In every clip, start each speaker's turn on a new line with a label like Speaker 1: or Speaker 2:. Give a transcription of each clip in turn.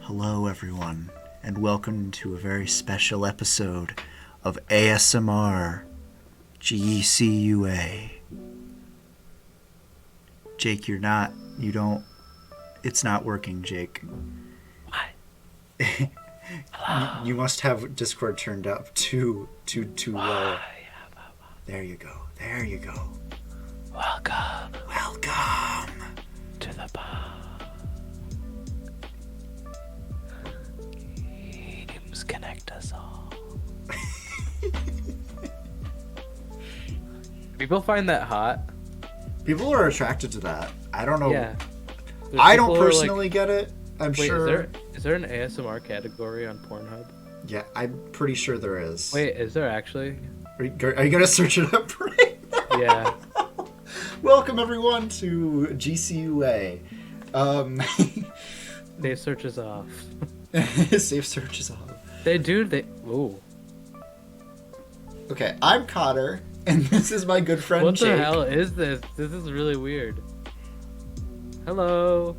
Speaker 1: Hello, everyone, and welcome to a very special episode of ASMR GCUA. Jake, it's not working, Jake.
Speaker 2: What?
Speaker 1: You must have Discord turned up too low. There you go. Welcome
Speaker 2: To the bar. Games connect us all. People find that hot.
Speaker 1: People are attracted to that. I don't know.
Speaker 2: Yeah.
Speaker 1: I don't personally get it. I'm
Speaker 2: Wait,
Speaker 1: sure.
Speaker 2: is there an ASMR category on Pornhub?
Speaker 1: Yeah, I'm pretty sure there is.
Speaker 2: Wait, is there actually?
Speaker 1: Are you gonna search it up right now?
Speaker 2: Yeah.
Speaker 1: Welcome everyone to GCUA.
Speaker 2: Safe search is off.
Speaker 1: Safe search is off.
Speaker 2: Ooh.
Speaker 1: Okay, I'm Cotter, and this is my good friend
Speaker 2: What
Speaker 1: Jake.
Speaker 2: the hell is this? This is really weird. Hello.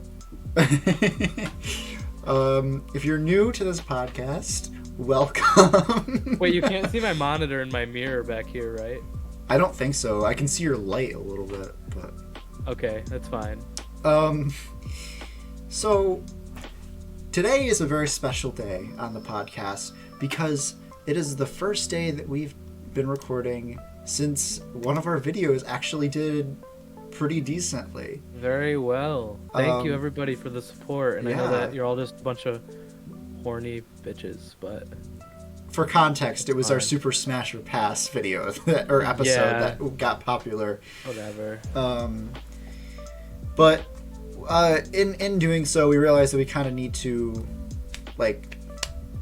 Speaker 1: If you're new to this podcast, welcome.
Speaker 2: Wait, you can't see my monitor in my mirror back here, right?
Speaker 1: I don't think so. I can see your light a little bit, but
Speaker 2: Okay, that's fine.
Speaker 1: So today is a very special day on the podcast because it is the first day that we've been recording since one of our videos actually did pretty decently.
Speaker 2: Very well. Thank you everybody for the support, and I know
Speaker 1: yeah.
Speaker 2: that you're all just a bunch of horny bitches, but
Speaker 1: For context, it was our
Speaker 2: fine.
Speaker 1: Super Smasher Pass video or episode
Speaker 2: Yeah.
Speaker 1: that got popular.
Speaker 2: whatever.
Speaker 1: But in doing so, we realized that we kind of need to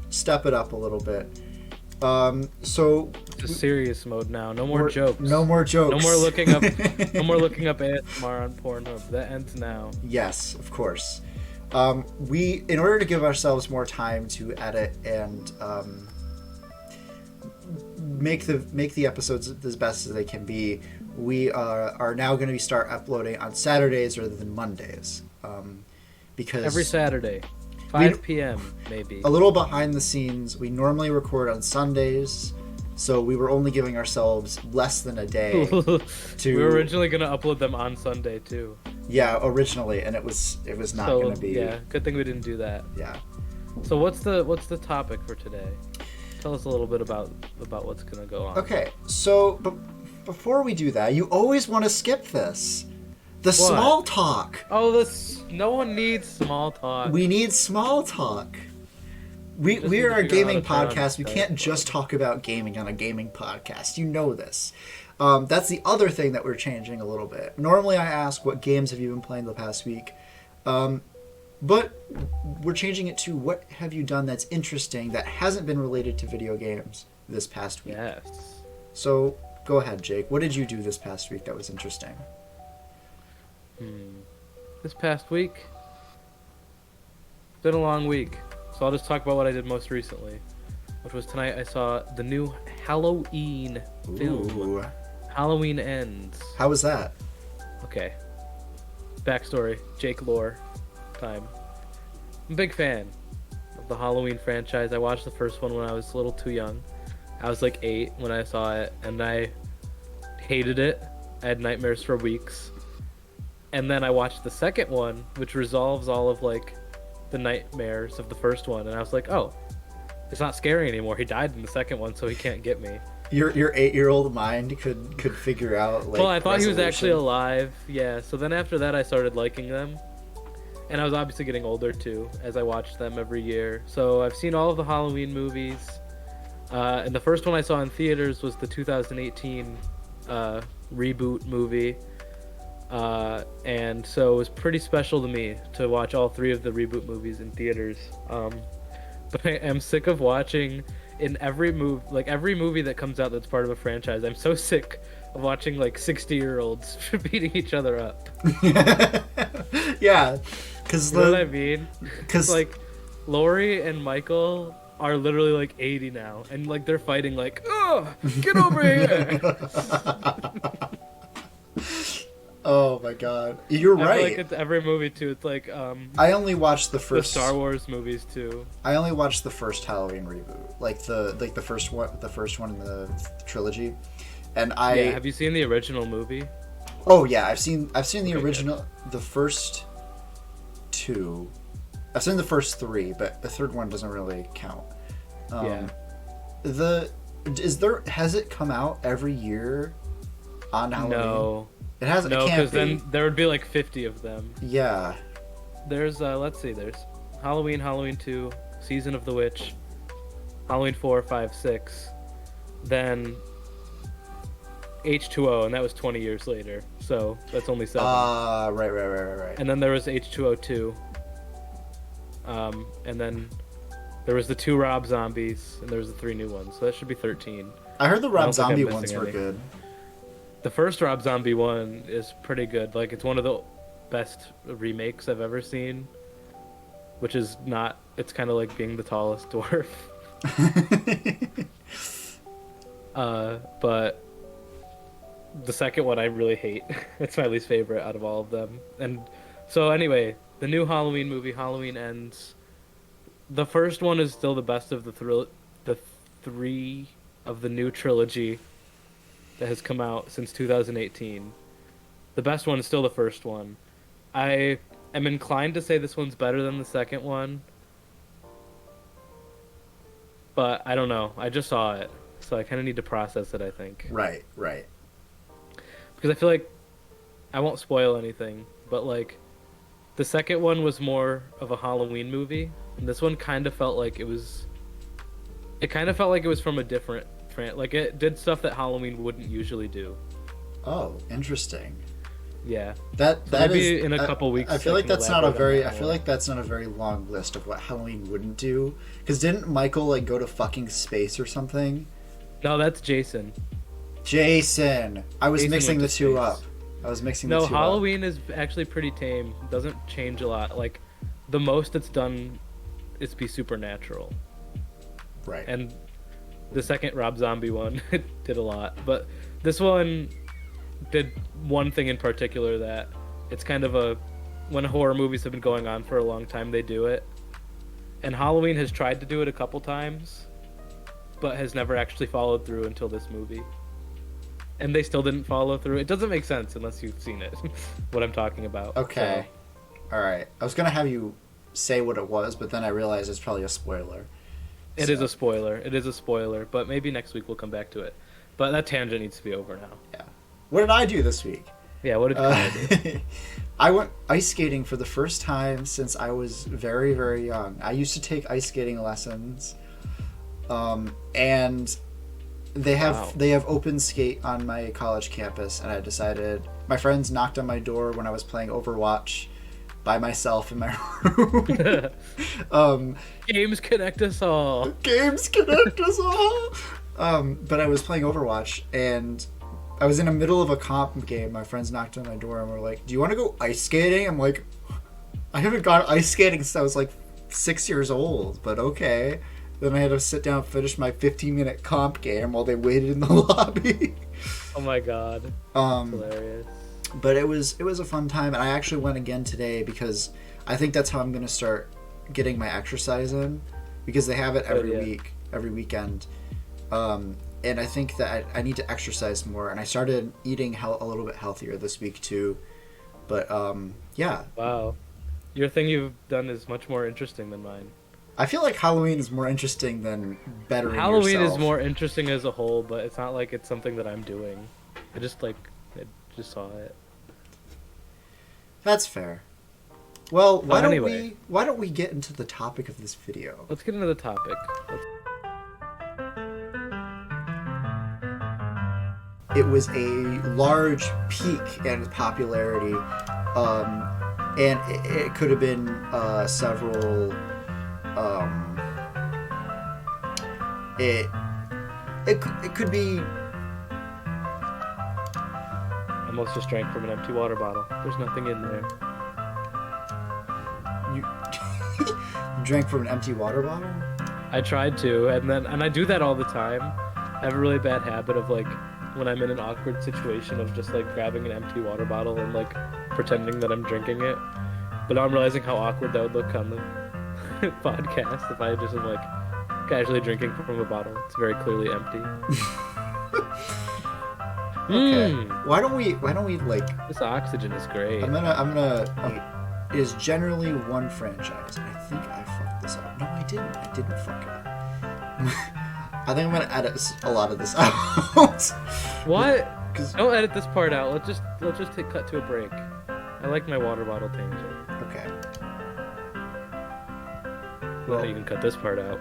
Speaker 1: step it up a little bit. So
Speaker 2: It's a serious mode now. No more jokes.
Speaker 1: No more jokes.
Speaker 2: No more looking up. No more looking up ASMR on Pornhub. That ends now.
Speaker 1: Yes, of course. In order to give ourselves more time to edit and make the episodes as best as they can be, we are now going to start uploading on Saturdays rather than Mondays. Because
Speaker 2: Every Saturday, 5 p.m. maybe.
Speaker 1: a little behind the scenes, we normally record on Sundays, so we were only giving ourselves less than a day to.
Speaker 2: We were originally gonna upload them on Sunday too.
Speaker 1: Yeah, originally, and it was not
Speaker 2: So
Speaker 1: going to be.
Speaker 2: yeah, good thing we didn't do that.
Speaker 1: Yeah.
Speaker 2: So what's the topic for today? Tell us a little bit about what's gonna go on.
Speaker 1: Okay, so before we do that, you always want to skip this. The small talk.
Speaker 2: Oh, no one needs small talk.
Speaker 1: We need small talk. We
Speaker 2: need
Speaker 1: are
Speaker 2: to
Speaker 1: a
Speaker 2: figure out
Speaker 1: gaming
Speaker 2: how to turn on
Speaker 1: podcast. We
Speaker 2: the
Speaker 1: can't
Speaker 2: dialogue.
Speaker 1: just talk about gaming on a gaming podcast. You know this. That's the other thing that we're changing a little bit. Normally I ask, what games have you been playing the past week? But we're changing it to, what have you done that's interesting that hasn't been related to video games this past week?
Speaker 2: Yes.
Speaker 1: So go ahead, Jake. What did you do this past week that was interesting?
Speaker 2: This past week, it's been a long week, so I'll just talk about what I did most recently, which was tonight I saw the new Halloween film.
Speaker 1: Ooh.
Speaker 2: Halloween Ends.
Speaker 1: How was that?
Speaker 2: Okay. Backstory, Jake Lore time. I'm a big fan of the Halloween franchise. I watched the first one when I was a little too young. I was like 8 when I saw it, and I hated it. I had nightmares for weeks. And then I watched the second one, which resolves all of the nightmares of the first one, and I was like, oh, it's not scary anymore. He died in the second one, so he can't get me.
Speaker 1: Your 8-year-old mind could figure out
Speaker 2: Well, I thought he was actually
Speaker 1: resolution.
Speaker 2: alive. Yeah. So then after that, I started liking them, and I was obviously getting older too as I watched them every year. So I've seen all of the Halloween movies, and the first one I saw in theaters was the 2018 reboot movie. And so it was pretty special to me to watch all 3 of the reboot movies in theaters. But I am sick of watching in every movie that comes out that's part of a franchise. I'm so sick of watching 60-year-olds beating each other up.
Speaker 1: Yeah, because
Speaker 2: You know what I mean? Because Laurie and Michael are literally 80 now, and they're fighting oh, get over here.
Speaker 1: Oh my god, you're
Speaker 2: I feel like
Speaker 1: right.
Speaker 2: it's every movie too. It's like
Speaker 1: I only watched the
Speaker 2: the
Speaker 1: first
Speaker 2: Star Wars movies too.
Speaker 1: I only watched the first Halloween reboot, like the first one in the trilogy, and I.
Speaker 2: Yeah, have you seen the original movie?
Speaker 1: Oh yeah, I've seen the
Speaker 2: Okay,
Speaker 1: original, the first two. I've seen the first three, but the third one doesn't really count.
Speaker 2: Yeah.
Speaker 1: Has it come out every year on Halloween?
Speaker 2: No.
Speaker 1: It hasn't.
Speaker 2: No,
Speaker 1: It can't
Speaker 2: because
Speaker 1: be.
Speaker 2: then there would be like 50 of them.
Speaker 1: Yeah.
Speaker 2: There's let's see, there's Halloween, Halloween 2, Season of the Witch, Halloween 4, 5, 6, then H2O, and that was 20 years later, so that's only 7.
Speaker 1: Right.
Speaker 2: And then there was H2O2, and then there was the 2 Rob Zombies, and there was the 3 new ones, so that should be 13.
Speaker 1: I heard the
Speaker 2: I
Speaker 1: Rob
Speaker 2: don't think I'm
Speaker 1: Zombie
Speaker 2: missing
Speaker 1: ones were
Speaker 2: any.
Speaker 1: good.
Speaker 2: The first Rob Zombie one is pretty good. Like, it's one of the best remakes I've ever seen, which is not. It's kind of like being the tallest dwarf. But the second one I really hate. It's my least favorite out of all of them. And so anyway, the new Halloween movie, Halloween Ends. The first one is still the best of the 3 of the new trilogy that has come out since 2018. The best one is still the first one. I am inclined to say this one's better than the second one, but I don't know. I just saw it, so I kind of need to process it, I think.
Speaker 1: Right.
Speaker 2: Because I feel like I won't spoil anything, but like the second one was more of a Halloween movie, and this one kind of felt like it was. It kind of felt like it was from a different like it did stuff that Halloween wouldn't usually do.
Speaker 1: Oh, interesting.
Speaker 2: Yeah.
Speaker 1: That
Speaker 2: Maybe
Speaker 1: is
Speaker 2: in a couple weeks.
Speaker 1: I feel like that's not a very. I feel
Speaker 2: more.
Speaker 1: like that's not a very long list of what Halloween wouldn't do. Because didn't Michael like go to fucking space or something?
Speaker 2: No, that's Jason.
Speaker 1: Jason. I was
Speaker 2: Jason
Speaker 1: mixing the
Speaker 2: went to
Speaker 1: two
Speaker 2: space.
Speaker 1: up. I was mixing the
Speaker 2: No,
Speaker 1: two
Speaker 2: Halloween is actually pretty tame. Doesn't change a lot. Like the most it's done is be supernatural.
Speaker 1: up. Right.
Speaker 2: And the second Rob Zombie one did a lot, but this one did one thing in particular that it's kind of a when horror movies have been going on for a long time, they do it. And Halloween has tried to do it a couple times, but has never actually followed through until this movie. And they still didn't follow through. It doesn't make sense unless you've seen it. What I'm talking about.
Speaker 1: Okay. All right. I was gonna have you say what it was, but then I realized it's probably a spoiler.
Speaker 2: It is a spoiler. It is a spoiler, but maybe next week we'll come back to it. But that tangent needs to be over now.
Speaker 1: Yeah. What did I do this week?
Speaker 2: Yeah, what did you do?
Speaker 1: I went ice skating for the first time since I was very, very young. I used to take ice skating lessons, and they have open skate on my college campus. And I decided my friends knocked on my door when I was playing Overwatch by myself in my room.
Speaker 2: Games connect us all.
Speaker 1: Games connect us all. But I was playing Overwatch and I was in the middle of a comp game. My friends knocked on my door and were like, "Do you want to go ice skating?" I'm like, "I haven't gone ice skating since I was like 6 years old, but okay." Then I had to sit down and finish my 15-minute comp game while they waited in the lobby.
Speaker 2: Oh my god. Hilarious.
Speaker 1: But it was a fun time, and I actually went again today because I think that's how I'm going to start getting my exercise in, because they have it every weekend. And I think that I need to exercise more, and I started eating a little bit healthier this week too. But yeah.
Speaker 2: Wow. Your thing you've done is much more interesting than mine.
Speaker 1: I feel like Halloween is more interesting than bettering
Speaker 2: Halloween
Speaker 1: yourself.
Speaker 2: is more interesting as a whole, but it's not like it's something that I'm doing. I just saw it.
Speaker 1: That's fair. Well, why
Speaker 2: anyway.
Speaker 1: don't we get into the topic of this video?
Speaker 2: Let's get into the topic.
Speaker 1: It was a large peak in popularity, and it could have been several. It could be.
Speaker 2: I almost just drank from an empty water bottle. There's nothing in there.
Speaker 1: You drank from an empty water bottle?
Speaker 2: I tried to, and I do that all the time. I have a really bad habit of like when I'm in an awkward situation of just like grabbing an empty water bottle and like pretending that I'm drinking it. But now I'm realizing how awkward that would look on the podcast if I just am like casually drinking from a bottle. It's very clearly empty.
Speaker 1: Okay. Why don't we like?
Speaker 2: This oxygen is great.
Speaker 1: I'm gonna. It is generally one franchise. I think I fucked this up. No, I didn't. I didn't fuck it up. I think I'm gonna edit a lot of this out.
Speaker 2: What? Don't edit this part out. Let's just cut to a break. I like my water bottle tangent.
Speaker 1: Okay.
Speaker 2: Well, you can cut this part out.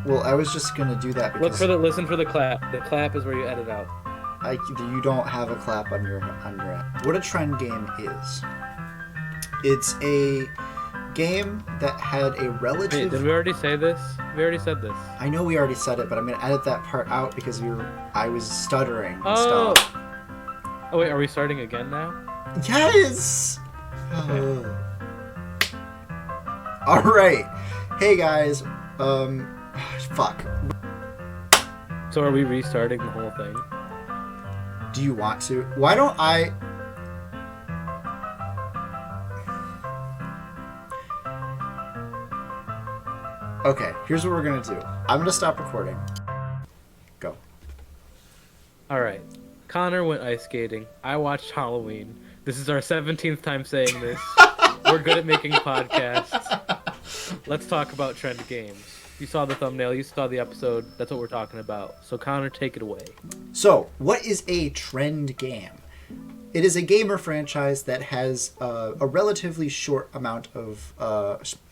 Speaker 1: Well, I was just gonna do that because
Speaker 2: listen for the clap. The clap is where you edit out.
Speaker 1: You don't have a clap on your end. What a trend game is. It's a game that had a relative.
Speaker 2: Wait, did we already say this? We already said this.
Speaker 1: I know we already said it, but I'm gonna edit that part out because I was stuttering and
Speaker 2: Oh.
Speaker 1: stuff.
Speaker 2: Oh wait, are we starting again now?
Speaker 1: Yes.
Speaker 2: Okay.
Speaker 1: All right. Hey guys. Fuck.
Speaker 2: So are we restarting the whole thing?
Speaker 1: Do you want to? Why don't I? Okay, here's what we're gonna do. I'm gonna stop recording. Go.
Speaker 2: All right. Connor went ice skating. I watched Halloween. This is our 17th time saying this. We're good at making podcasts. Let's talk about trend games. You saw the thumbnail. You saw the episode. That's what we're talking about. So Connor, take it away.
Speaker 1: So, what is a trend game? It is a gamer franchise that has a relatively short amount of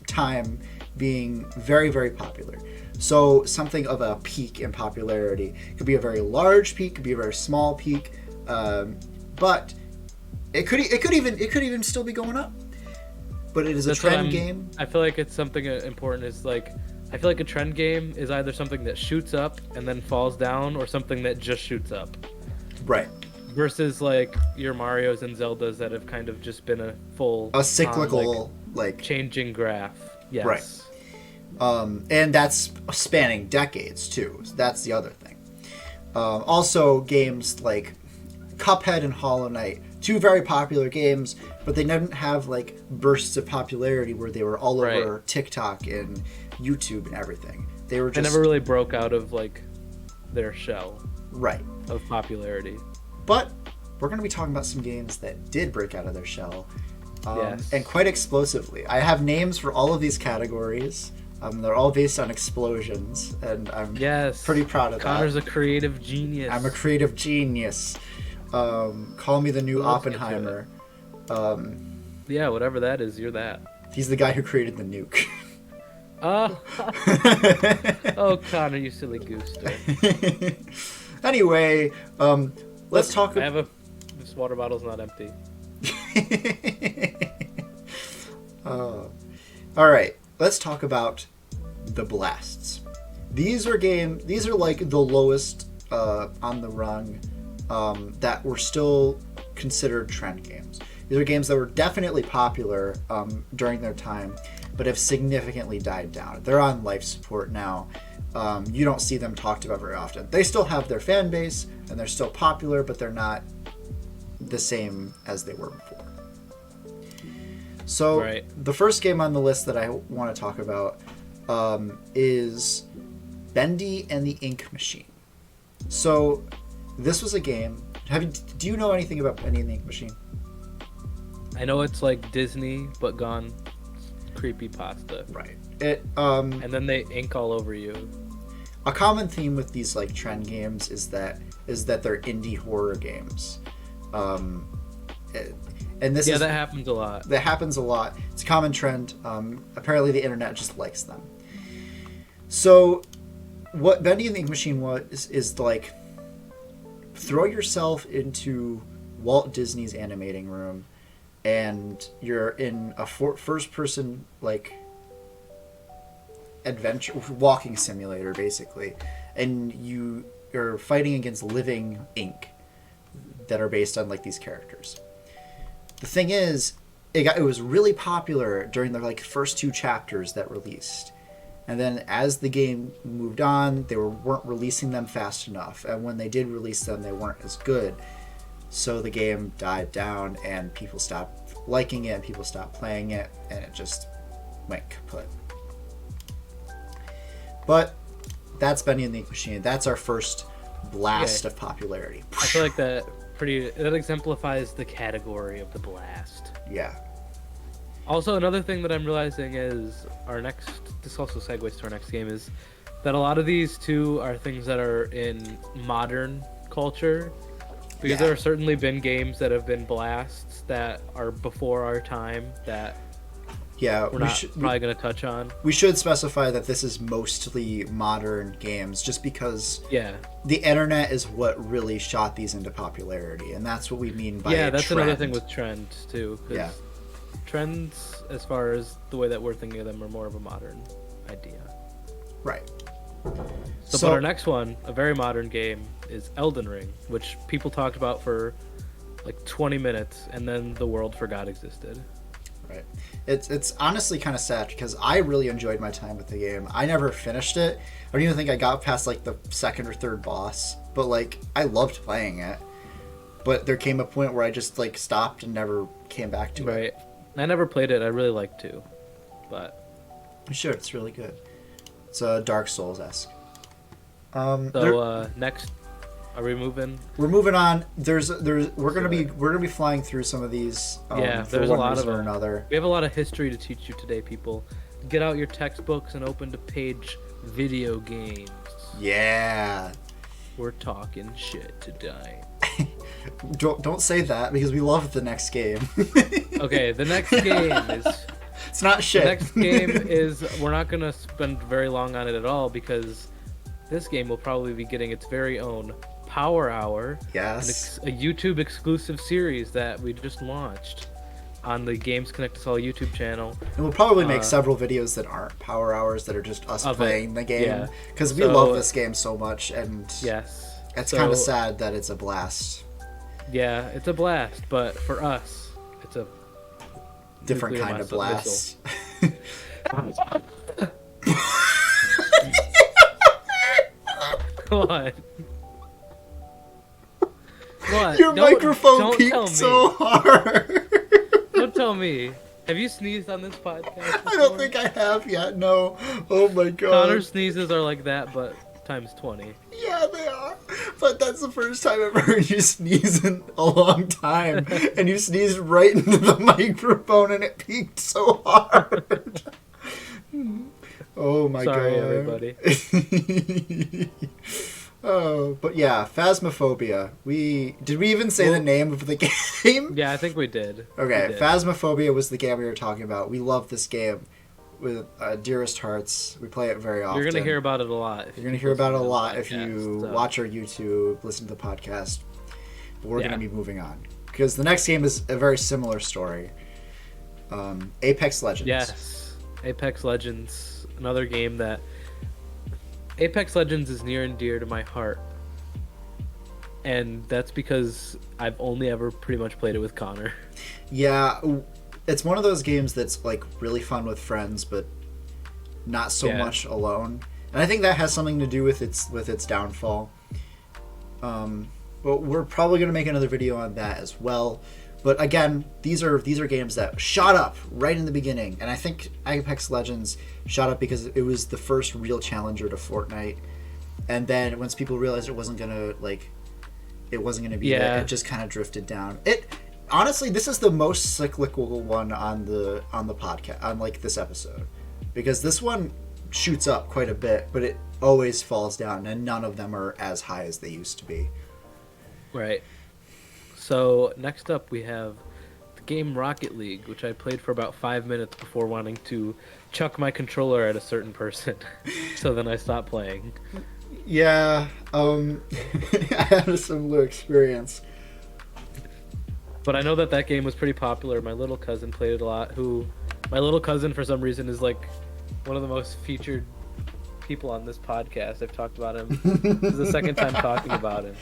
Speaker 1: time being very, very popular. So something of a peak in popularity. It could be a very large peak, could be a very small peak, but it could even still be going up. But it is a trend game.
Speaker 2: I feel like it's something important. Is like I feel like a trend game is either something that shoots up and then falls down, or something that just shoots up.
Speaker 1: Right.
Speaker 2: Versus like your Marios and Zeldas that have kind of just been a
Speaker 1: cyclical like
Speaker 2: changing graph. Yes.
Speaker 1: Right. And that's spanning decades too. So that's the other thing. Also, games like Cuphead and Hollow Knight, two very popular games, but they didn't have like bursts of popularity where they were all over TikTok and YouTube and everything. They
Speaker 2: never really broke out of like their shell.
Speaker 1: Right.
Speaker 2: Of popularity.
Speaker 1: But we're going to be talking about some games that did break out of their shell.
Speaker 2: Yes.
Speaker 1: And quite explosively. I have names for all of these categories. They're all based on explosions, and I'm pretty proud of
Speaker 2: Connor's
Speaker 1: that.
Speaker 2: a creative genius.
Speaker 1: I'm a creative genius. Call me the new Oppenheimer.
Speaker 2: Yeah, whatever that is, you're that.
Speaker 1: He's the guy who created the nuke.
Speaker 2: Oh, oh, Connor, you silly goose.
Speaker 1: Anyway, let's talk.
Speaker 2: This water bottle's not empty.
Speaker 1: All right, let's talk about the blasts. These are like the lowest on the rung that were still considered trend games. These are games that were definitely popular during their time, but have significantly died down. They're on life support now. You don't see them talked about very often. They still have their fan base, and they're still popular, but they're not the same as they were before. So the first game on the list that I want to talk about is Bendy and the Ink Machine. So this was a game. Do you know anything about Bendy and the Ink Machine?
Speaker 2: I know it's like Disney, but gone creepy pasta.
Speaker 1: Right.
Speaker 2: And then they ink all over you.
Speaker 1: A common theme with these like trend games is that they're indie horror games. And this
Speaker 2: that happens a lot.
Speaker 1: That happens a lot. It's a common trend. Apparently the internet just likes them. So what Bendy and the Ink Machine is like, throw yourself into Walt Disney's animating room, and you're in a first person like adventure walking simulator basically, and you're fighting against living ink that are based on like these characters. The thing is, it was really popular during the like first two chapters that released, And then as the game moved on, they weren't releasing them fast enough. And when they did release them, they weren't as good. So the game died down and people stopped liking it, people stopped playing it, and it just went kaput. But that's Bendy and the Ink Machine. That's our first blast of popularity.
Speaker 2: I feel like that exemplifies the category of the blast.
Speaker 1: Yeah.
Speaker 2: Also, another thing that I'm realizing is this also segues to our next game, is that a lot of these too are things that are in modern culture. Because there have certainly been games that have been blasts that are before our time that we're not probably going to touch on.
Speaker 1: We should specify that this is mostly modern games, just because the internet is what really shot these into popularity, and that's what we mean by
Speaker 2: that's
Speaker 1: trend.
Speaker 2: another thing with trends too. Yeah, trends, as far as the way that we're thinking of them, are more of a modern idea.
Speaker 1: Right.
Speaker 2: So, but our next one, a very modern game, is Elden Ring, which people talked about for like 20 minutes, and then the world forgot existed.
Speaker 1: Right. It's honestly kind of sad because I really enjoyed my time with the game. I never finished it. I don't even think I got past like the second or third boss, but like I loved playing it. But there came a point where I just like stopped and never came back to it.
Speaker 2: Right. I never played it. I really like to, but
Speaker 1: you should. It's really good. It's Dark Souls-esque.
Speaker 2: Next, are we moving?
Speaker 1: We're moving on. We're gonna be flying through some of these.
Speaker 2: There's a lot of them.
Speaker 1: Another.
Speaker 2: We have a lot of history to teach you today, people. Get out your textbooks and open to page video games.
Speaker 1: Yeah.
Speaker 2: We're talking shit today.
Speaker 1: Don't say that because we love the next game.
Speaker 2: Okay, the next game is.
Speaker 1: It's not shit.
Speaker 2: The next game is, we're not going to spend very long on it at all because this game will probably be getting its very own Power Hour.
Speaker 1: Yes.
Speaker 2: A YouTube exclusive series that we just launched on the Games Connect Us All YouTube channel.
Speaker 1: And we'll probably make several videos that aren't Power Hours, that are just us playing the game. Because we love this game so much, and it's kind of sad that it's a blast.
Speaker 2: Yeah, it's a blast, but for us, it's a
Speaker 1: different kind of blast.
Speaker 2: What? What?
Speaker 1: Your microphone peaked so hard.
Speaker 2: Don't tell me. Have you sneezed on this podcast before?
Speaker 1: I don't think I have yet, no. Oh my god.
Speaker 2: Connor's sneezes are like that, but times 20.
Speaker 1: Yeah, they are. But that's the first time I've heard you sneeze in a long time. And you sneezed right into the microphone and it peaked so hard. Oh my god.
Speaker 2: Sorry, everybody.
Speaker 1: Oh, but yeah, Phasmophobia. Did we even say the name of the game?
Speaker 2: Yeah, I think we did.
Speaker 1: Okay, Phasmophobia was the game we were talking about. We love this game with dearest hearts. We play it very often.
Speaker 2: You're going to hear about it a lot.
Speaker 1: You're going to hear about it a lot if you watch our YouTube, listen to the podcast. But we're going to be moving on. Because the next game is a very similar story. Apex Legends.
Speaker 2: Yes. Apex Legends. Another game that... Apex Legends is near and dear to my heart. And that's because I've only ever pretty much played it with Connor. Yeah,
Speaker 1: it's one of those games that's like really fun with friends, but not so much alone. And I think that has something to do with its downfall. But we're probably going to make another video on that as well. But again, these are games that shot up right in the beginning, and I think Apex Legends shot up because it was the first real challenger to Fortnite. And then once people realized it wasn't gonna be that, it just kind of drifted down. Honestly, this is the most cyclical one on the podcast, on like this episode, because this one shoots up quite a bit, but it always falls down, and none of them are as high as they used to be.
Speaker 2: Right. So next up we have the game Rocket League, which I played for about 5 minutes before wanting to chuck my controller at a certain person. So then I stopped playing.
Speaker 1: Yeah, I had a similar experience.
Speaker 2: But I know that game was pretty popular. My little cousin played it a lot. My little cousin, for some reason, is like one of the most featured people on this podcast. I've talked about him. This is the second time talking about him.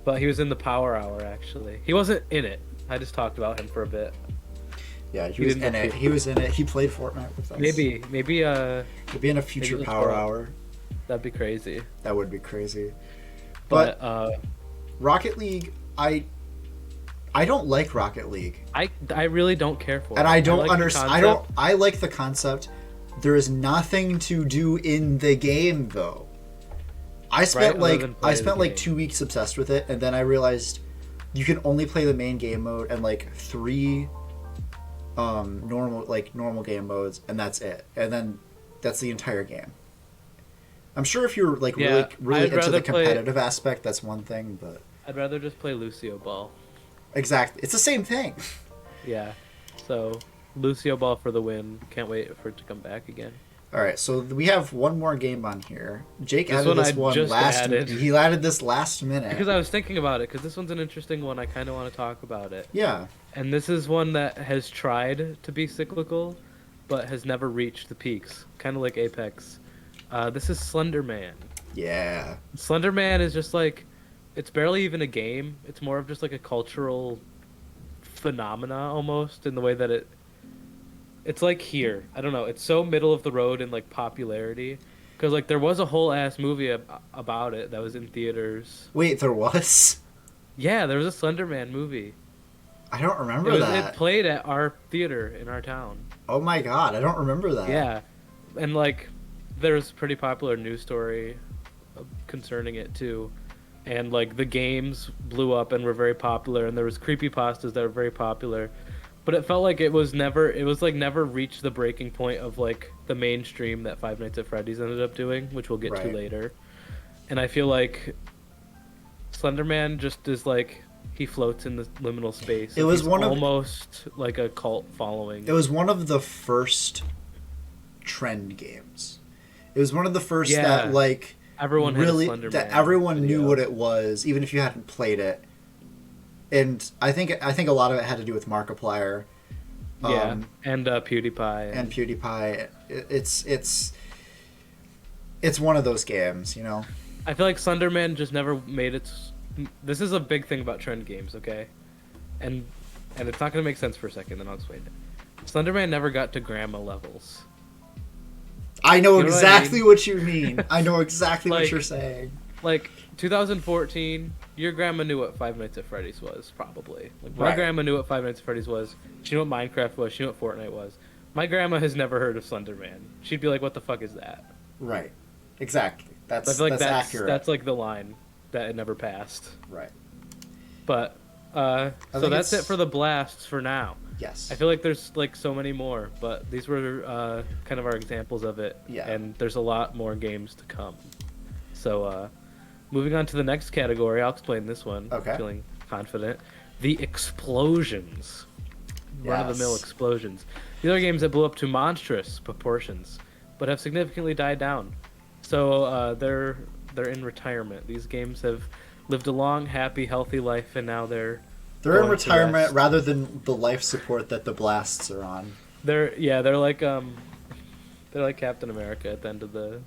Speaker 2: But he was in the Power Hour, actually. He wasn't in it. I just talked about him for a bit.
Speaker 1: Yeah, he
Speaker 2: He
Speaker 1: was
Speaker 2: didn't
Speaker 1: in it.
Speaker 2: appear.
Speaker 1: He was in it. He played Fortnite with us.
Speaker 2: Maybe
Speaker 1: He'd be in a future
Speaker 2: maybe
Speaker 1: Power
Speaker 2: let's go.
Speaker 1: Hour.
Speaker 2: That'd be crazy.
Speaker 1: That would be crazy.
Speaker 2: But
Speaker 1: Rocket League, I don't like Rocket League.
Speaker 2: I really don't care for it.
Speaker 1: And I don't
Speaker 2: like the
Speaker 1: understand.
Speaker 2: concept.
Speaker 1: I like the concept. There is nothing to do in the game though. I spent
Speaker 2: Right, other than play the
Speaker 1: like
Speaker 2: game.
Speaker 1: 2 weeks obsessed with it, and then I realized you can only play the main game mode and like 3 normal game modes, and that's it. And then that's the entire game. I'm sure if you're like
Speaker 2: Yeah,
Speaker 1: really
Speaker 2: I'd
Speaker 1: into
Speaker 2: rather
Speaker 1: the
Speaker 2: play-
Speaker 1: competitive aspect, that's one thing, but
Speaker 2: I'd rather just play Lucio Ball.
Speaker 1: exactly, it's the same thing.
Speaker 2: Yeah. So Lucio Ball for the win. Can't wait for it to come back again.
Speaker 1: All right, so we have one more game on here. Jake
Speaker 2: This
Speaker 1: added
Speaker 2: one
Speaker 1: this
Speaker 2: I
Speaker 1: one
Speaker 2: just
Speaker 1: last.
Speaker 2: added.
Speaker 1: He added this last minute.
Speaker 2: Because I was thinking about it, because this one's an interesting one. I kind of want to talk about it.
Speaker 1: Yeah.
Speaker 2: And this is one that has tried to be cyclical, but has never reached the peaks. Kind of like Apex. This is Slender Man.
Speaker 1: Yeah.
Speaker 2: Slender Man is just like, it's barely even a game. It's more of just like a cultural phenomena almost, in the way that it's like here. I don't know. It's so middle of the road in like popularity. Because like there was a whole ass movie about it that was in theaters.
Speaker 1: Wait, there was?
Speaker 2: Yeah, there was a Slender Man movie.
Speaker 1: I don't remember
Speaker 2: It
Speaker 1: that.
Speaker 2: played at our theater in our town.
Speaker 1: Oh my god, I don't remember that.
Speaker 2: Yeah, and like there's a pretty popular news story concerning it too, and like the games blew up and were very popular, and there was creepypastas that were very popular, but it felt like it was never reached the breaking point of like the mainstream that Five Nights at Freddy's ended up doing, which we'll get to
Speaker 1: Right.
Speaker 2: later. And I feel like Slender Man just is like, he floats in the liminal space.
Speaker 1: It was
Speaker 2: He's
Speaker 1: one of-
Speaker 2: almost like a cult following.
Speaker 1: It was one of the first trend games. It was one of the first
Speaker 2: Yeah.
Speaker 1: that like
Speaker 2: Everyone had a
Speaker 1: really
Speaker 2: Slender
Speaker 1: that
Speaker 2: Man
Speaker 1: everyone knew
Speaker 2: video.
Speaker 1: what it was, even if you hadn't played it. And I think a lot of it had to do with Markiplier.
Speaker 2: Yeah, and PewDiePie.
Speaker 1: And PewDiePie. It's one of those games, you know.
Speaker 2: I feel like Slender Man just never made its. This is a big thing about trend games, okay? And it's not gonna make sense for a second, then I'll explain it. Slender Man never got to grandma levels.
Speaker 1: I know
Speaker 2: You know what I
Speaker 1: exactly
Speaker 2: mean?
Speaker 1: what you mean. I know exactly what
Speaker 2: Like-
Speaker 1: you're saying.
Speaker 2: Like 2014, your grandma knew what Five Nights at Freddy's was, probably. Like my
Speaker 1: Right.
Speaker 2: grandma knew what Five Nights at Freddy's was. She knew what Minecraft was. She knew what Fortnite was. My grandma has never heard of Slender Man. She'd be like, "What the fuck is that?"
Speaker 1: Right. Exactly. That's
Speaker 2: I feel like
Speaker 1: that's accurate.
Speaker 2: that's like the line that it never passed.
Speaker 1: Right.
Speaker 2: But so
Speaker 1: think
Speaker 2: that's
Speaker 1: it's-
Speaker 2: it for the blasts for now.
Speaker 1: Yes.
Speaker 2: I feel like there's like so many more, but these were kind of our examples of it.
Speaker 1: Yeah.
Speaker 2: And there's a lot more games to come. So moving on to the next category, I'll explain this one.
Speaker 1: Okay.
Speaker 2: Feeling confident. The explosions. Run-of-the-mill
Speaker 1: Yes.
Speaker 2: explosions. These are games that blew up to monstrous proportions, but have significantly died down. So they're in retirement. These games have lived a long, happy, healthy life, and now they're
Speaker 1: They're in
Speaker 2: going to
Speaker 1: retirement
Speaker 2: rest.
Speaker 1: rather than the life support that the blasts are on.
Speaker 2: They're like Captain America at the end of the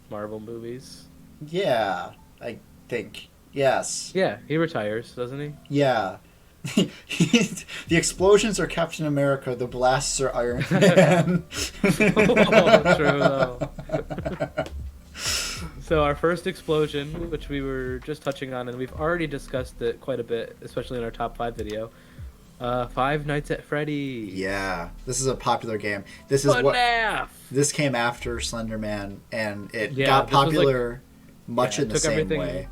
Speaker 2: Marvel movies.
Speaker 1: Yeah, I think. Yes.
Speaker 2: Yeah, he retires, doesn't he?
Speaker 1: Yeah. The explosions are Captain America, the blasts are Iron Man.
Speaker 2: Oh, true though. So our first explosion, which we were just touching on, and we've already discussed it quite a bit, especially in our top 5 video. Five Nights at Freddy's.
Speaker 1: Yeah, this is a popular game. This is what
Speaker 2: FNAF!
Speaker 1: this came after Slender Man, and it
Speaker 2: Yeah,
Speaker 1: got
Speaker 2: this was
Speaker 1: popular much
Speaker 2: yeah,
Speaker 1: in
Speaker 2: it
Speaker 1: the
Speaker 2: took
Speaker 1: same
Speaker 2: everything-
Speaker 1: way.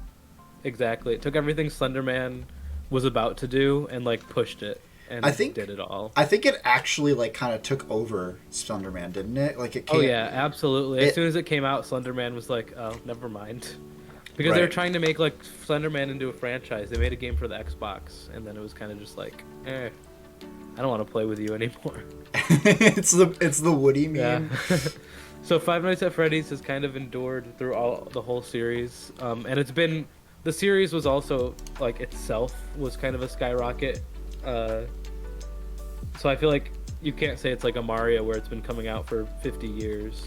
Speaker 2: Exactly. It took everything Slender Man was about to do and like pushed it and
Speaker 1: I think-
Speaker 2: did it all.
Speaker 1: I think it actually like kind of took over Slender Man, didn't it? Like it came.
Speaker 2: Oh yeah, absolutely. As
Speaker 1: It-
Speaker 2: soon as it came out, Slender Man was like, "Oh, never mind," because they were
Speaker 1: Right.
Speaker 2: trying to make like Slender Man into a franchise. They made a game for the Xbox, and then it was kind of just like, I don't want to play with you anymore.
Speaker 1: it's the Woody meme.
Speaker 2: Yeah. So Five Nights at Freddy's has kind of endured through the whole series, and it's been the series was also like itself was kind of a skyrocket. So I feel like you can't say it's like a Mario where it's been coming out for 50 years.